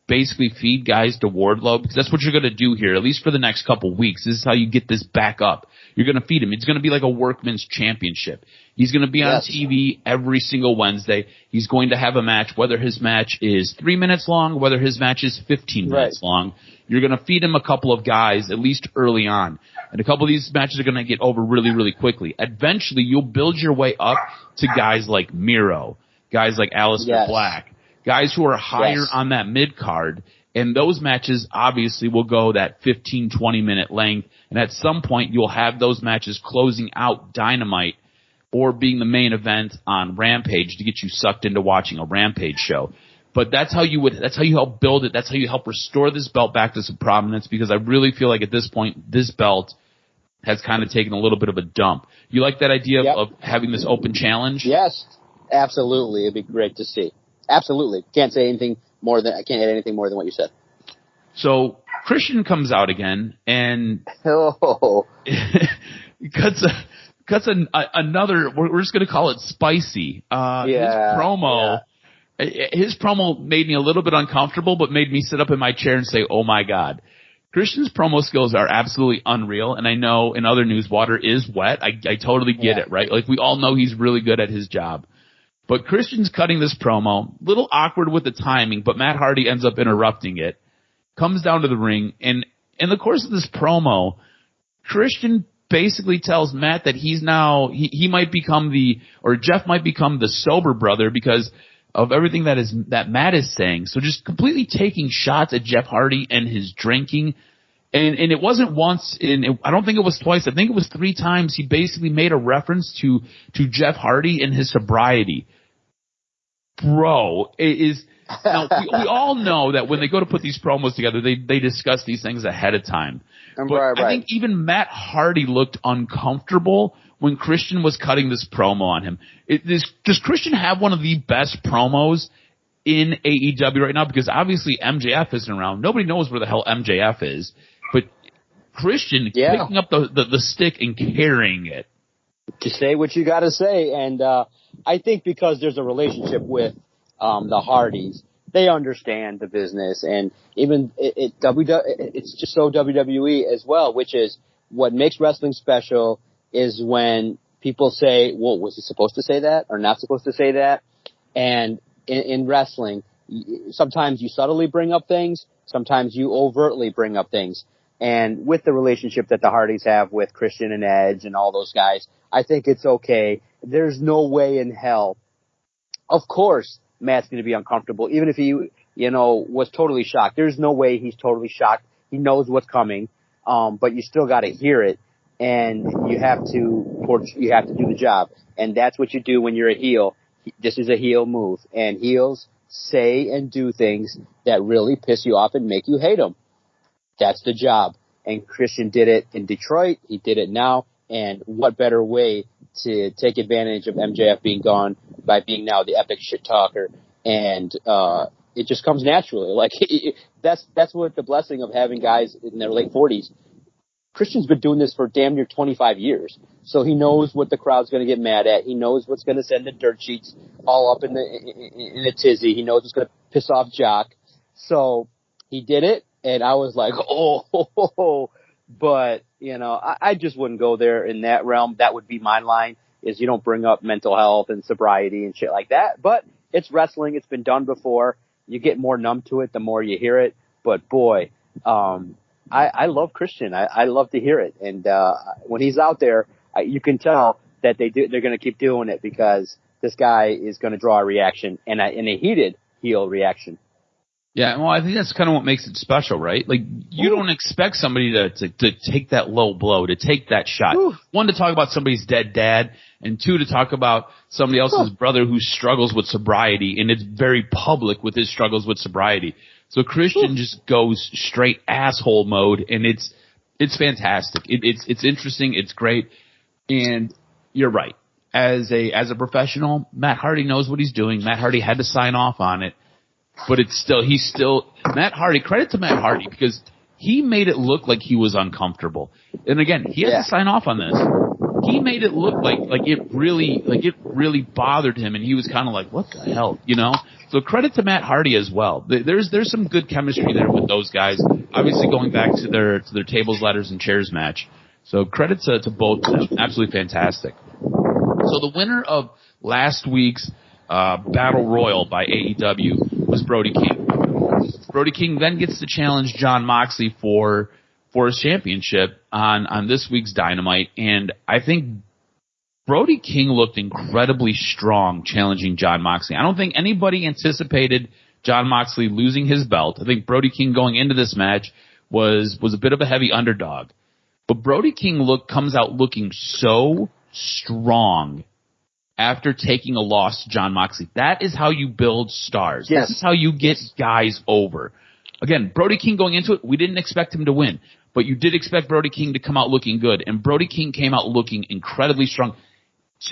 S3: basically feed guys to Wardlow, because that's what you're going to do here, at least for the next couple weeks. This is how you get this back up. You're going to feed him. It's going to be like a workman's championship. He's going to be on TV every single Wednesday. He's going to have a match, whether his match is 3 minutes long, whether his match is 15 minutes long. You're going to feed him a couple of guys, at least early on. And a couple of these matches are going to get over really, really quickly. Eventually, you'll build your way up to guys like Miro, guys like Aleister Black, guys who are higher on that mid-card. And those matches obviously will go that 15, 20-minute length. And at some point, you'll have those matches closing out Dynamite or being the main event on Rampage to get you sucked into watching a Rampage show. But that's how you help build it. That's how you help restore this belt back to some prominence, because I really feel like at this point, this belt has kind of taken a little bit of a dump. You like that idea of having this open challenge?
S4: Yes, absolutely. It'd be great to see. Absolutely. I can't add anything more than what you said.
S3: So Christian comes out again and cuts another. We're just going to call it spicy. His promo made me a little bit uncomfortable, but made me sit up in my chair and say, "Oh my God." Christian's promo skills are absolutely unreal, and I know in other news, water is wet. I totally get it, right? Like, we all know he's really good at his job. But Christian's cutting this promo, little awkward with the timing, but Matt Hardy ends up interrupting it, comes down to the ring, and in the course of this promo, Christian basically tells Matt that he's now, he might become Jeff might become the sober brother because of everything that Matt is saying. So just completely taking shots at Jeff Hardy and his drinking. And it wasn't once, I don't think it was twice, I think it was 3 times he basically made a reference to Jeff Hardy and his sobriety. Bro, now, we all know that when they go to put these promos together, they discuss these things ahead of time. But I think even Matt Hardy looked uncomfortable when Christian was cutting this promo on him. Does Christian have one of the best promos in AEW right now? Because obviously MJF isn't around. Nobody knows where the hell MJF is. But Christian picking up the stick and carrying it.
S4: To say what you got to say. And I think because there's a relationship with the Hardys, they understand the business. And even it's just so WWE as well, which is what makes wrestling special is when people say, well, was he supposed to say that or not supposed to say that? And in wrestling, sometimes you subtly bring up things, sometimes you overtly bring up things. And with the relationship that the Hardys have with Christian and Edge and all those guys, I think it's okay. There's no way in hell. Of course, Matt's going to be uncomfortable, even if he, was totally shocked. There's no way he's totally shocked. He knows what's coming, but you still got to hear it. And you have to do the job. And that's what you do when you're a heel. This is a heel move. And heels say and do things that really piss you off and make you hate them. That's the job. And Christian did it in Detroit. He did it now. And what better way to take advantage of MJF being gone by being now the epic shit talker. And it just comes naturally. Like, that's what the blessing of having guys in their late 40s. Christian's been doing this for damn near 25 years. So he knows what the crowd's going to get mad at. He knows what's going to send the dirt sheets all up in a tizzy. He knows what's going to piss off Jock. So he did it, and I was like, but, I just wouldn't go there in that realm. That would be my line, is you don't bring up mental health and sobriety and shit like that. But it's wrestling. It's been done before. You get more numb to it the more you hear it. But, boy, I love Christian. I love to hear it. And when he's out there, you can tell that they're going to keep doing it because this guy is going to draw a reaction, and a heated heel reaction.
S3: Yeah, well, I think that's kind of what makes it special, right? Like, you don't expect somebody to take that low blow, to take that shot. Ooh. 1, to talk about somebody's dead dad, and 2, to talk about somebody else's brother who struggles with sobriety, and it's very public with his struggles with sobriety. So Christian just goes straight asshole mode, and it's fantastic. It's interesting. It's great. And you're right. As a professional, Matt Hardy knows what he's doing. Matt Hardy had to sign off on it, but Matt Hardy, credit to Matt Hardy, because he made it look like he was uncomfortable. And again, he had to sign off on this. he made it look like it really bothered him, and he was kind of like, what the hell, you know? So credit to Matt Hardy as well. There's some good chemistry there with those guys. Obviously going back to their tables, ladders, and chairs match. So credit to both of them. Absolutely fantastic. So the winner of last week's Battle Royal by AEW was Brody King. Brody King then gets to challenge Jon Moxley for his championship on this week's Dynamite, and I think Brody King looked incredibly strong challenging Jon Moxley. I don't think anybody anticipated Jon Moxley losing his belt. I think Brody King going into this match was a bit of a heavy underdog. But Brody King comes out looking so strong after taking a loss to Jon Moxley. That is how you build stars.
S4: Yes.
S3: This is how you get guys over. Again, Brody King going into it, we didn't expect him to win, but you did expect Brody King to come out looking good, and Brody King came out looking incredibly strong.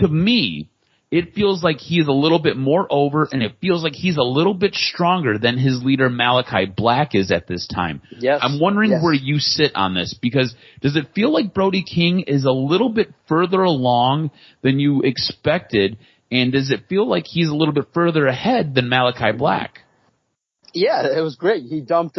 S3: To me, it feels like he's a little bit more over, and it feels like he's a little bit stronger than his leader Malachi Black is at this time.
S4: Yes.
S3: I'm wondering where you sit on this, because does it feel like Brody King is a little bit further along than you expected, and does it feel like he's a little bit further ahead than Malachi Black?
S4: Yeah, it was great. He dumped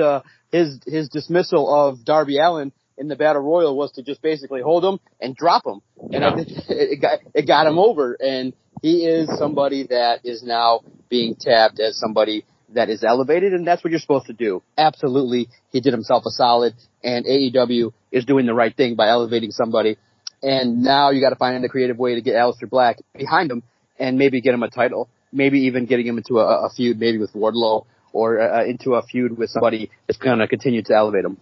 S4: his dismissal of Darby Allin in the Battle Royal was to just basically hold him and drop him. And I think it got him over. And he is somebody that is now being tapped as somebody that is elevated, and that's what you're supposed to do. Absolutely, he did himself a solid, and AEW is doing the right thing by elevating somebody. And now you got to find a creative way to get Aleister Black behind him and maybe get him a title, maybe even getting him into a feud, maybe with Wardlow, or into a feud with somebody that's going to continue to elevate him.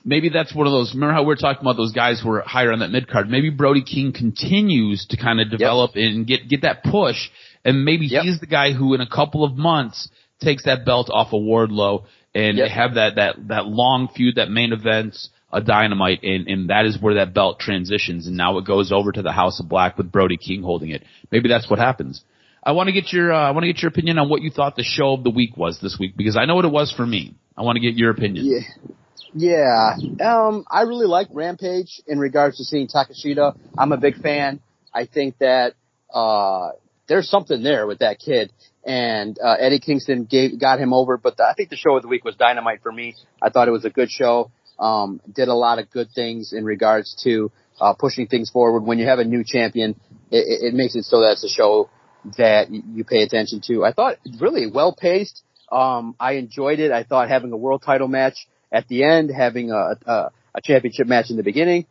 S3: Maybe that's one of those, remember how we were talking about those guys who were higher on that mid-card? Maybe Brody King continues to kind of develop and get that push, and maybe he's the guy who in a couple of months takes that belt off of Wardlow and have that long feud, that main event, a Dynamite, and that is where that belt transitions, and now it goes over to the House of Black with Brody King holding it. Maybe that's what happens. I want to get your opinion on what you thought the show of the week was this week, because I know what it was for me. I want to get your opinion.
S4: Yeah. I really like Rampage in regards to seeing Takeshita. I'm a big fan. I think that there's something there with that kid. And Eddie Kingston got him over, but I think the show of the week was Dynamite for me. I thought it was a good show. Did a lot of good things in regards to pushing things forward. When you have a new champion, it makes it so that's a show that you pay attention to. I thought really well paced. I enjoyed it. I thought having a world title match at the end, having a championship match in the beginning,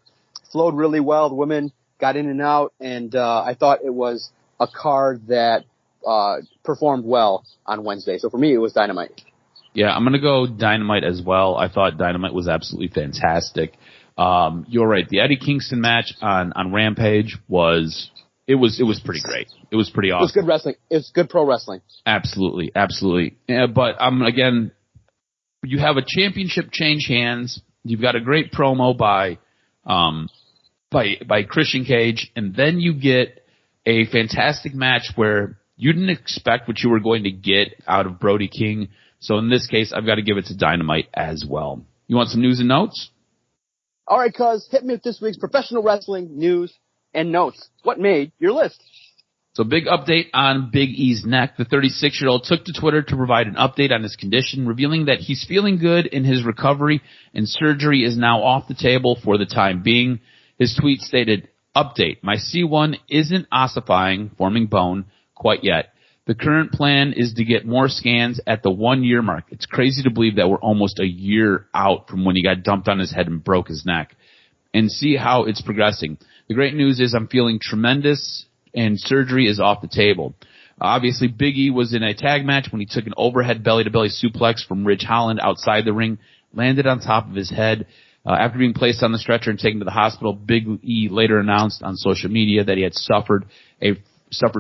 S4: flowed really well. The women got in and out, and I thought it was a card that performed well on Wednesday. So for me, it was Dynamite.
S3: Yeah, I'm going to go Dynamite as well. I thought Dynamite was absolutely fantastic. You're right. The Eddie Kingston match on Rampage was pretty great. It was pretty awesome.
S4: It was good wrestling. It was good pro wrestling.
S3: Absolutely. Yeah, but again, you have a championship change hands. You've got a great promo by Christian Cage, and then you get a fantastic match where you didn't expect what you were going to get out of Brody King. So in this case, I've got to give it to Dynamite as well. You want some news and notes?
S4: All right, cuz, hit me with this week's professional wrestling news and notes. What made your list?
S3: So big update on Big E's neck. The 36-year-old took to Twitter to provide an update on his condition, revealing that he's feeling good in his recovery and surgery is now off the table for the time being. His tweet stated, "Update, my C1 isn't ossifying, forming bone, quite yet. The current plan is to get more scans at the 1-year mark. It's crazy to believe that we're almost a year out from when he got dumped on his head and broke his neck, and see how it's progressing. The great news is I'm feeling tremendous, and surgery is off the table." Obviously, Big E was in a tag match when he took an overhead belly-to-belly suplex from Ridge Holland outside the ring, landed on top of his head. After being placed on the stretcher and taken to the hospital, Big E later announced on social media that he had suffered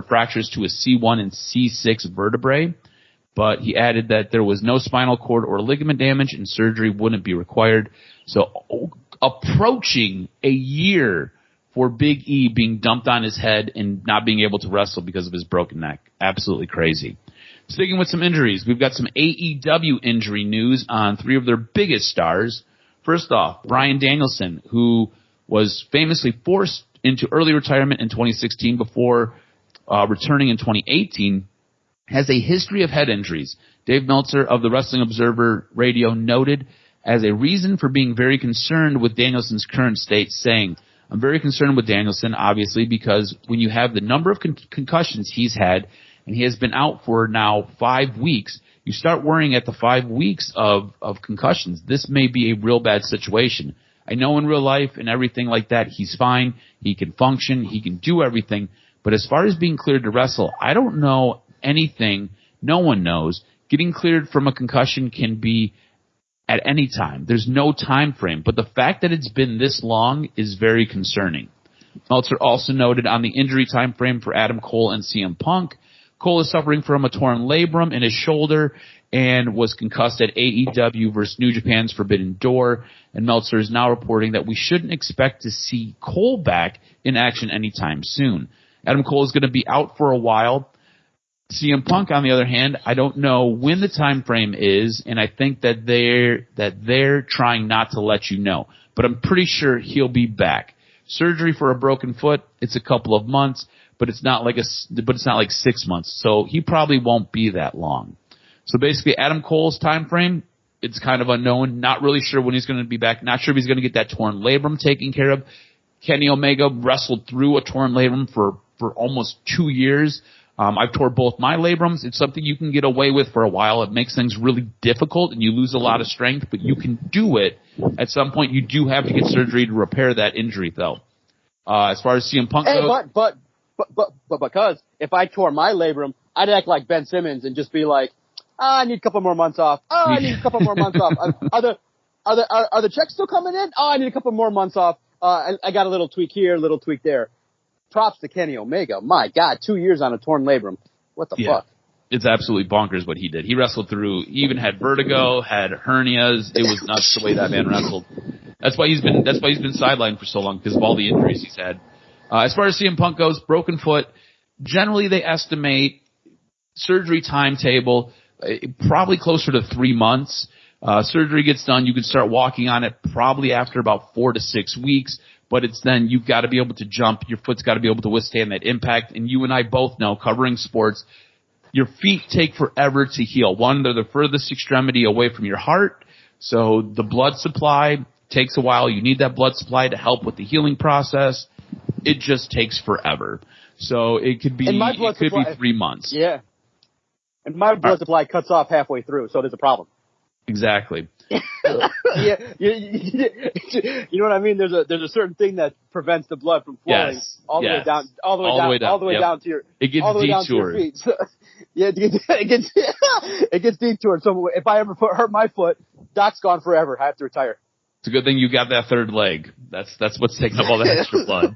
S3: fractures to his C1 and C6 vertebrae, but he added that there was no spinal cord or ligament damage and surgery wouldn't be required. So approaching a year for Big E being dumped on his head and not being able to wrestle because of his broken neck. Absolutely crazy. Sticking with some injuries, we've got some AEW injury news on 3 of their biggest stars. First off, Bryan Danielson, who was famously forced into early retirement in 2016 before returning in 2018, has a history of head injuries. Dave Meltzer of the Wrestling Observer Radio noted as a reason for being very concerned with Danielson's current state, saying, I'm very concerned with Danielson, obviously, because when you have the number of concussions he's had, and he has been out for now 5 weeks, you start worrying at the 5 weeks of concussions. This may be a real bad situation. I know in real life and everything like that, he's fine. He can function. He can do everything. But as far as being cleared to wrestle, I don't know anything. No one knows. Getting cleared from a concussion can be at any time. There's no time frame. But the fact that it's been this long is very concerning. Meltzer also noted on the injury time frame for Adam Cole and CM Punk, Cole is suffering from a torn labrum in his shoulder and was concussed at AEW versus New Japan's Forbidden Door. And Meltzer is now reporting that we shouldn't expect to see Cole back in action anytime soon. Adam Cole is going to be out for a while. CM Punk, on the other hand, I don't know when the time frame is, and I think that they're trying not to let you know. But I'm pretty sure he'll be back. Surgery for a broken foot, it's a couple of months, but it's not like 6 months. So he probably won't be that long. So basically, Adam Cole's time frame, it's kind of unknown. Not really sure when he's going to be back. Not sure if he's going to get that torn labrum taken care of. Kenny Omega wrestled through a torn labrum for almost 2 years. I've tore both my labrums. It's something you can get away with for a while. It makes things really difficult, and you lose a lot of strength, but you can do it. At some point, you do have to get surgery to repair that injury, though. As far as CM Punk goes,
S4: but because if I tore my labrum, I'd act like Ben Simmons and just be like, I need a couple more months off. I need a couple more months off. Are the checks still coming in? I need a couple more months off. I got a little tweak here, a little tweak there. Props to Kenny Omega. My God, 2 years on a torn labrum. What the fuck?
S3: It's absolutely bonkers what he did. He wrestled through, he even had vertigo, had hernias. It was nuts the way that man wrestled. That's why he's been sidelined for so long, because of all the injuries he's had. As far as CM Punk goes, broken foot, generally they estimate surgery timetable probably closer to 3 months. Surgery gets done, you can start walking on it probably after about 4 to 6 weeks. But it's then you've got to be able to jump. Your foot's got to be able to withstand that impact. And you and I both know, covering sports, your feet take forever to heal. One, they're the furthest extremity away from your heart. So the blood supply takes a while. You need that blood supply to help with the healing process. It just takes forever. So it could be 3 months.
S4: Yeah. And my blood supply cuts off halfway through, so there's a problem.
S3: Exactly.
S4: Yeah, you know what I mean. There's a certain thing that prevents the blood from flowing all the way down to your.
S3: It gets detoured.
S4: So, yeah, it gets detoured. So if I ever hurt my foot, Doc's gone forever. I have to retire.
S3: It's a good thing you got that third leg. That's what's taking up all that extra blood.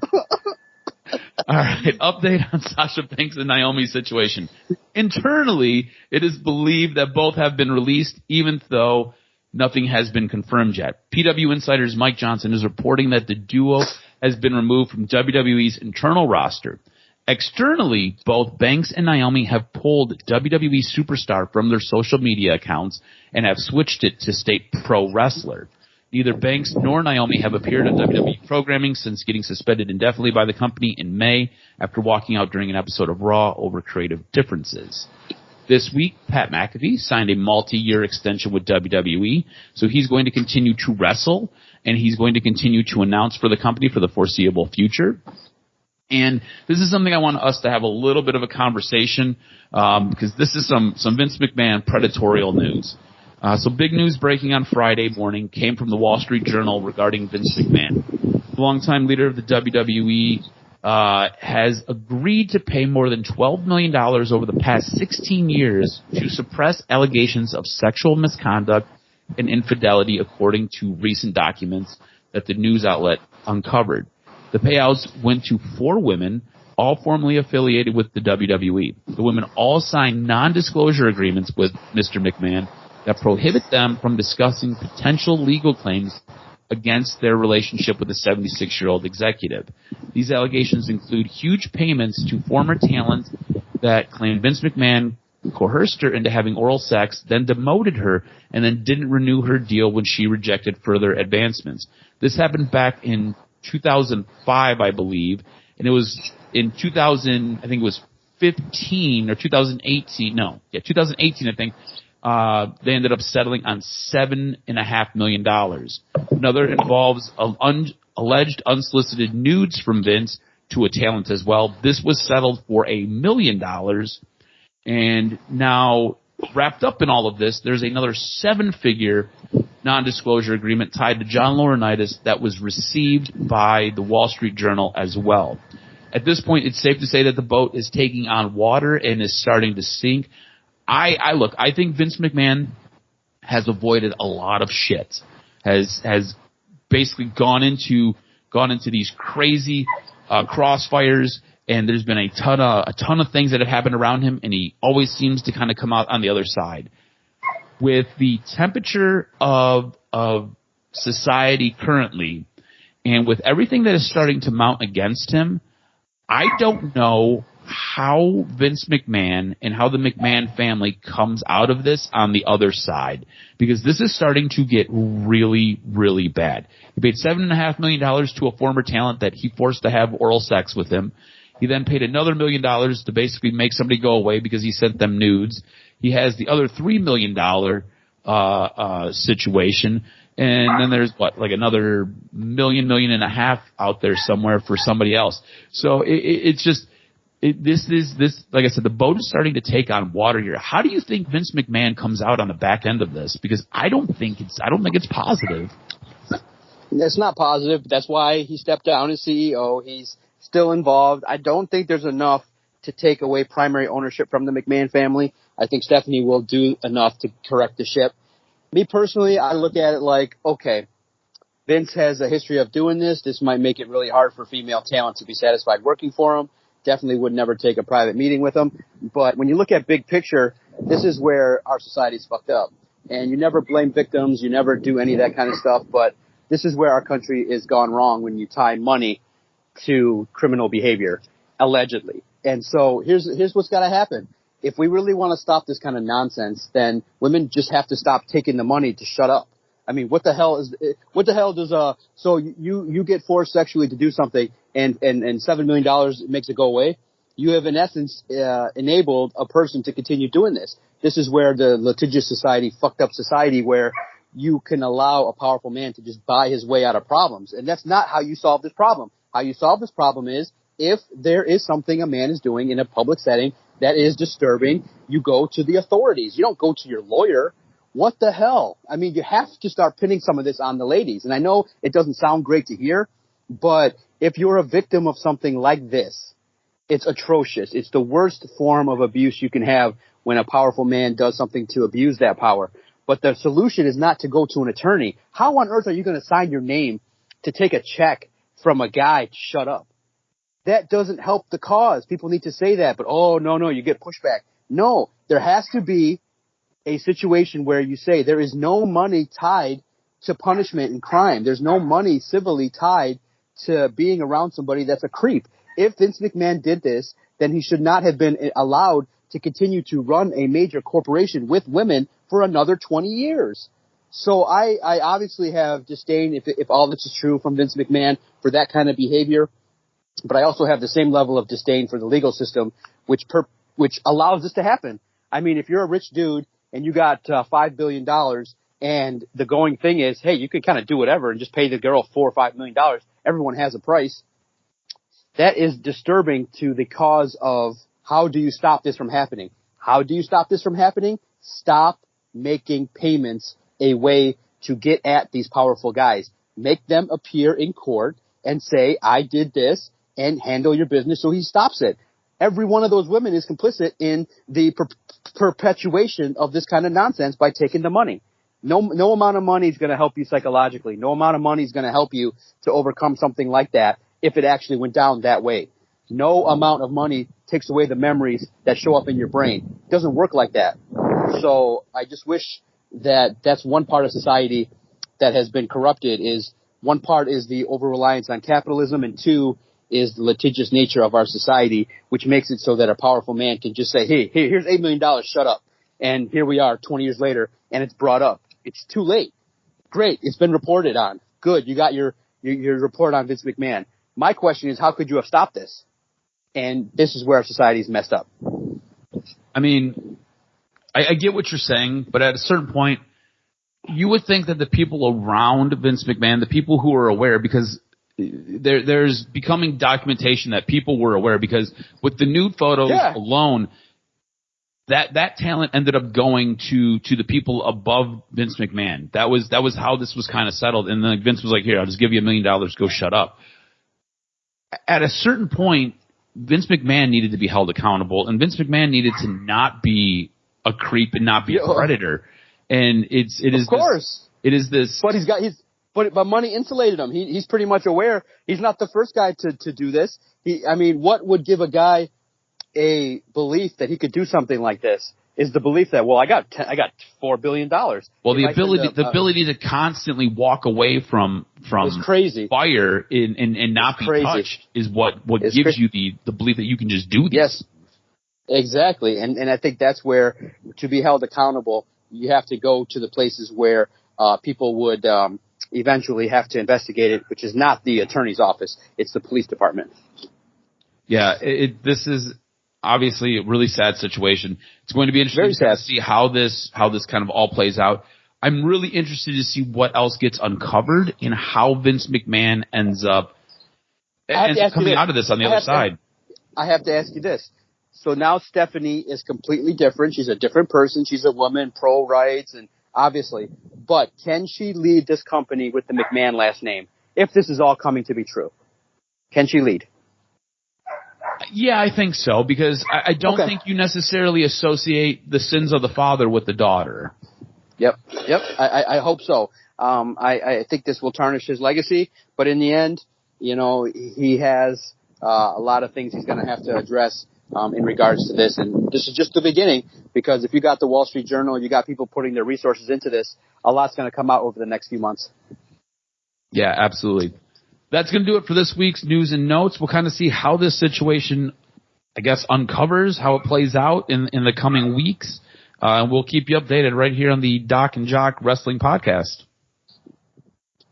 S3: All right, update on Sasha Banks and Naomi's situation. Internally, it is believed that both have been released, even though nothing has been confirmed yet. PW Insider's Mike Johnson is reporting that the duo has been removed from WWE's internal roster. Externally, both Banks and Naomi have pulled WWE Superstar from their social media accounts and have switched it to state pro wrestler. Neither Banks nor Naomi have appeared on WWE programming since getting suspended indefinitely by the company in May after walking out during an episode of Raw over creative differences. This week, Pat McAfee signed a multi-year extension with WWE, so he's going to continue to wrestle, and he's going to continue to announce for the company for the foreseeable future. And this is something I want us to have a little bit of a conversation, because this is some Vince McMahon predatorial news. So big news breaking on Friday morning came from the Wall Street Journal regarding Vince McMahon. The longtime leader of the WWE has agreed to pay more than $12 million over the past 16 years to suppress allegations of sexual misconduct and infidelity, according to recent documents that the news outlet uncovered. The payouts went to 4 women, all formerly affiliated with the WWE. The women all signed non-disclosure agreements with Mr. McMahon that prohibit them from discussing potential legal claims against their relationship with the 76-year-old executive. These allegations include huge payments to former talent that claimed Vince McMahon coerced her into having oral sex, then demoted her, and then didn't renew her deal when she rejected further advancements. This happened back in 2005, I believe, and it was in 2000, I think it was 15 or 2018. No, yeah, 2018, I think. They ended up settling on $7.5 million. Another involves alleged unsolicited nudes from Vince to a talent as well. This was settled for $1 million. And now, wrapped up in all of this, there's another 7-figure non-disclosure agreement tied to John Laurinaitis that was received by the Wall Street Journal as well. At this point, it's safe to say that the boat is taking on water and is starting to sink. I think Vince McMahon has avoided a lot of shit. Has basically gone into these crazy crossfires, and there's been a ton of things that have happened around him, and he always seems to kind of come out on the other side. With the temperature of society currently, and with everything that is starting to mount against him, I don't know how Vince McMahon and how the McMahon family comes out of this on the other side, because this is starting to get really, really bad. He paid $7.5 million to a former talent that he forced to have oral sex with him. He then paid another $1 million to basically make somebody go away because he sent them nudes. He has the other $3 million situation. And then there's another $1.5 million out there somewhere for somebody else. So this like I said, the boat is starting to take on water here. How do you think Vince McMahon comes out on the back end of this? Because I don't think it's positive.
S4: It's not positive. That's why he stepped down as CEO. He's still involved. I don't think there's enough to take away primary ownership from the McMahon family. I think Stephanie will do enough to correct the ship. Me personally, I look at it like, okay, Vince has a history of doing this. This might make it really hard for female talent to be satisfied working for him. Definitely would never take a private meeting with him. But when you look at big picture, this is where our society's fucked up. And you never blame victims. You never do any of that kind of stuff. But this is where our country is gone wrong when you tie money to criminal behavior, allegedly. And so here's what's got to happen. If we really want to stop this kind of nonsense, then women just have to stop taking the money to shut up. I mean, what the hell does so you get forced sexually to do something and $7 million makes it go away? You have in essence enabled a person to continue doing this. This is where the litigious society, fucked up society, where you can allow a powerful man to just buy his way out of problems. And that's not how you solve this problem. How you solve this problem is if there is something a man is doing in a public setting that is disturbing, you go to the authorities. You don't go to your lawyer. What the hell? I mean, you have to start pinning some of this on the ladies. And I know it doesn't sound great to hear, but if you're a victim of something like this, it's atrocious. It's the worst form of abuse you can have when a powerful man does something to abuse that power. But the solution is not to go to an attorney. How on earth are you going to sign your name to take a check from a guy to shut up? That doesn't help the cause. People need to say that, but no, you get pushback. No, there has to be a situation where you say there is no money tied to punishment and crime. There's no money civilly tied to being around somebody that's a creep. If Vince McMahon did this, then he should not have been allowed to continue to run a major corporation with women for another 20 years. So I obviously have disdain, if all this is true, from Vince McMahon for that kind of behavior. But I also have the same level of disdain for the legal system, which allows this to happen. I mean, if you're a rich dude and you got $5 billion and the going thing is, hey, you can kind of do whatever and just pay the girl $4 or $5 million. Everyone has a price. That is disturbing to the cause of how do you stop this from happening? How do you stop this from happening? Stop making payments a way to get at these powerful guys. Make them appear in court and say, I did this, and handle your business so he stops it. Every one of those women is complicit in the perpetuation of this kind of nonsense by taking the money. No amount of money is going to help you psychologically. No amount of money is going to help you to overcome something like that if it actually went down that way. No amount of money takes away the memories that show up in your brain. It doesn't work like that. So I just wish that that's one part of society that has been corrupted. Is one part is the over-reliance on capitalism, and two is the litigious nature of our society, which makes it so that a powerful man can just say, hey, here's $8 million, shut up. And here we are 20 years later, and it's brought up. It's too late. Great, it's been reported on. Good, you got your your report on Vince McMahon. My question is, how could you have stopped this? And this is where our society's messed up.
S3: I mean, I get what you're saying, but at a certain point, you would think that the people around Vince McMahon, the people who are aware, because there's becoming documentation that people were aware, because with the nude photos alone, that talent ended up going to the people above Vince McMahon. That was how this was kind of settled. And then Vince was like, here, I'll just give you $1 million, go shut up. At a certain point, Vince McMahon needed to be held accountable, and Vince McMahon needed to not be a creep and not be a predator. And it is this.
S4: But money insulated him. He's pretty much aware. He's not the first guy to do this. What would give a guy a belief that he could do something like this is the belief that, well, I got $4 billion.
S3: Well, the ability to constantly walk away from
S4: crazy
S3: fire and not be touched is what gives you the belief that you can just do this.
S4: Yes, exactly. And I think that's where, to be held accountable, you have to go to the places where people would eventually have to investigate it, which is not the attorney's office. It's the police department.
S3: Yeah, this is obviously a really sad situation. It's going to be interesting to see how this kind of all plays out. I'm really interested to see what else gets uncovered and how Vince McMahon ends up coming out of this on the other side.
S4: I have to ask you this. So now Stephanie is completely different. She's a different person. She's a woman, pro rights, and obviously. But can she lead this company with the McMahon last name if this is all coming to be true? Can she lead?
S3: Yeah, I think so, because I don't think you necessarily associate the sins of the father with the daughter.
S4: Yep. I hope so. I think this will tarnish his legacy, but in the end, he has a lot of things he's going to have to address in regards to this, and this is just the beginning, because if you got the Wall Street Journal, you got people putting their resources into this, a lot's going to come out over the next few months.
S3: Yeah, absolutely. That's going to do it for this week's news and notes. We'll kind of see how this situation, I guess, uncovers, how it plays out in the coming weeks. And we'll keep you updated right here on the Doc and Jock Wrestling Podcast.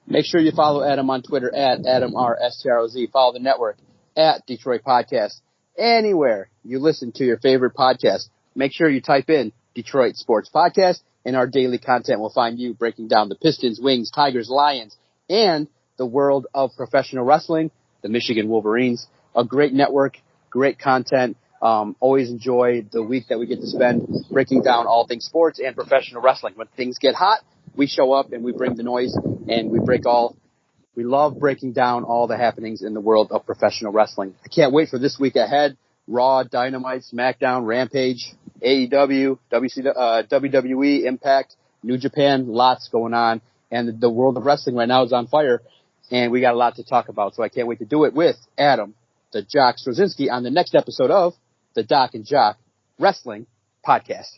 S4: Make sure you follow Adam on Twitter at AdamRSTROZ. Follow the network at Detroit Podcast. Anywhere you listen to your favorite podcast, make sure you type in Detroit Sports Podcast, and our daily content will find you breaking down the Pistons, Wings, Tigers, Lions, and the world of professional wrestling, the Michigan Wolverines. A great network, great content. Always enjoy the week that we get to spend breaking down all things sports and professional wrestling. When things get hot, we show up and we bring the noise, and we love breaking down all the happenings in the world of professional wrestling. I can't wait for this week ahead. Raw, Dynamite, Smackdown, Rampage, AEW, WWE, Impact, New Japan, lots going on. And the world of wrestling right now is on fire, and we got a lot to talk about. So I can't wait to do it with Adam, the Jock Strozinski, on the next episode of the Doc and Jock Wrestling Podcast.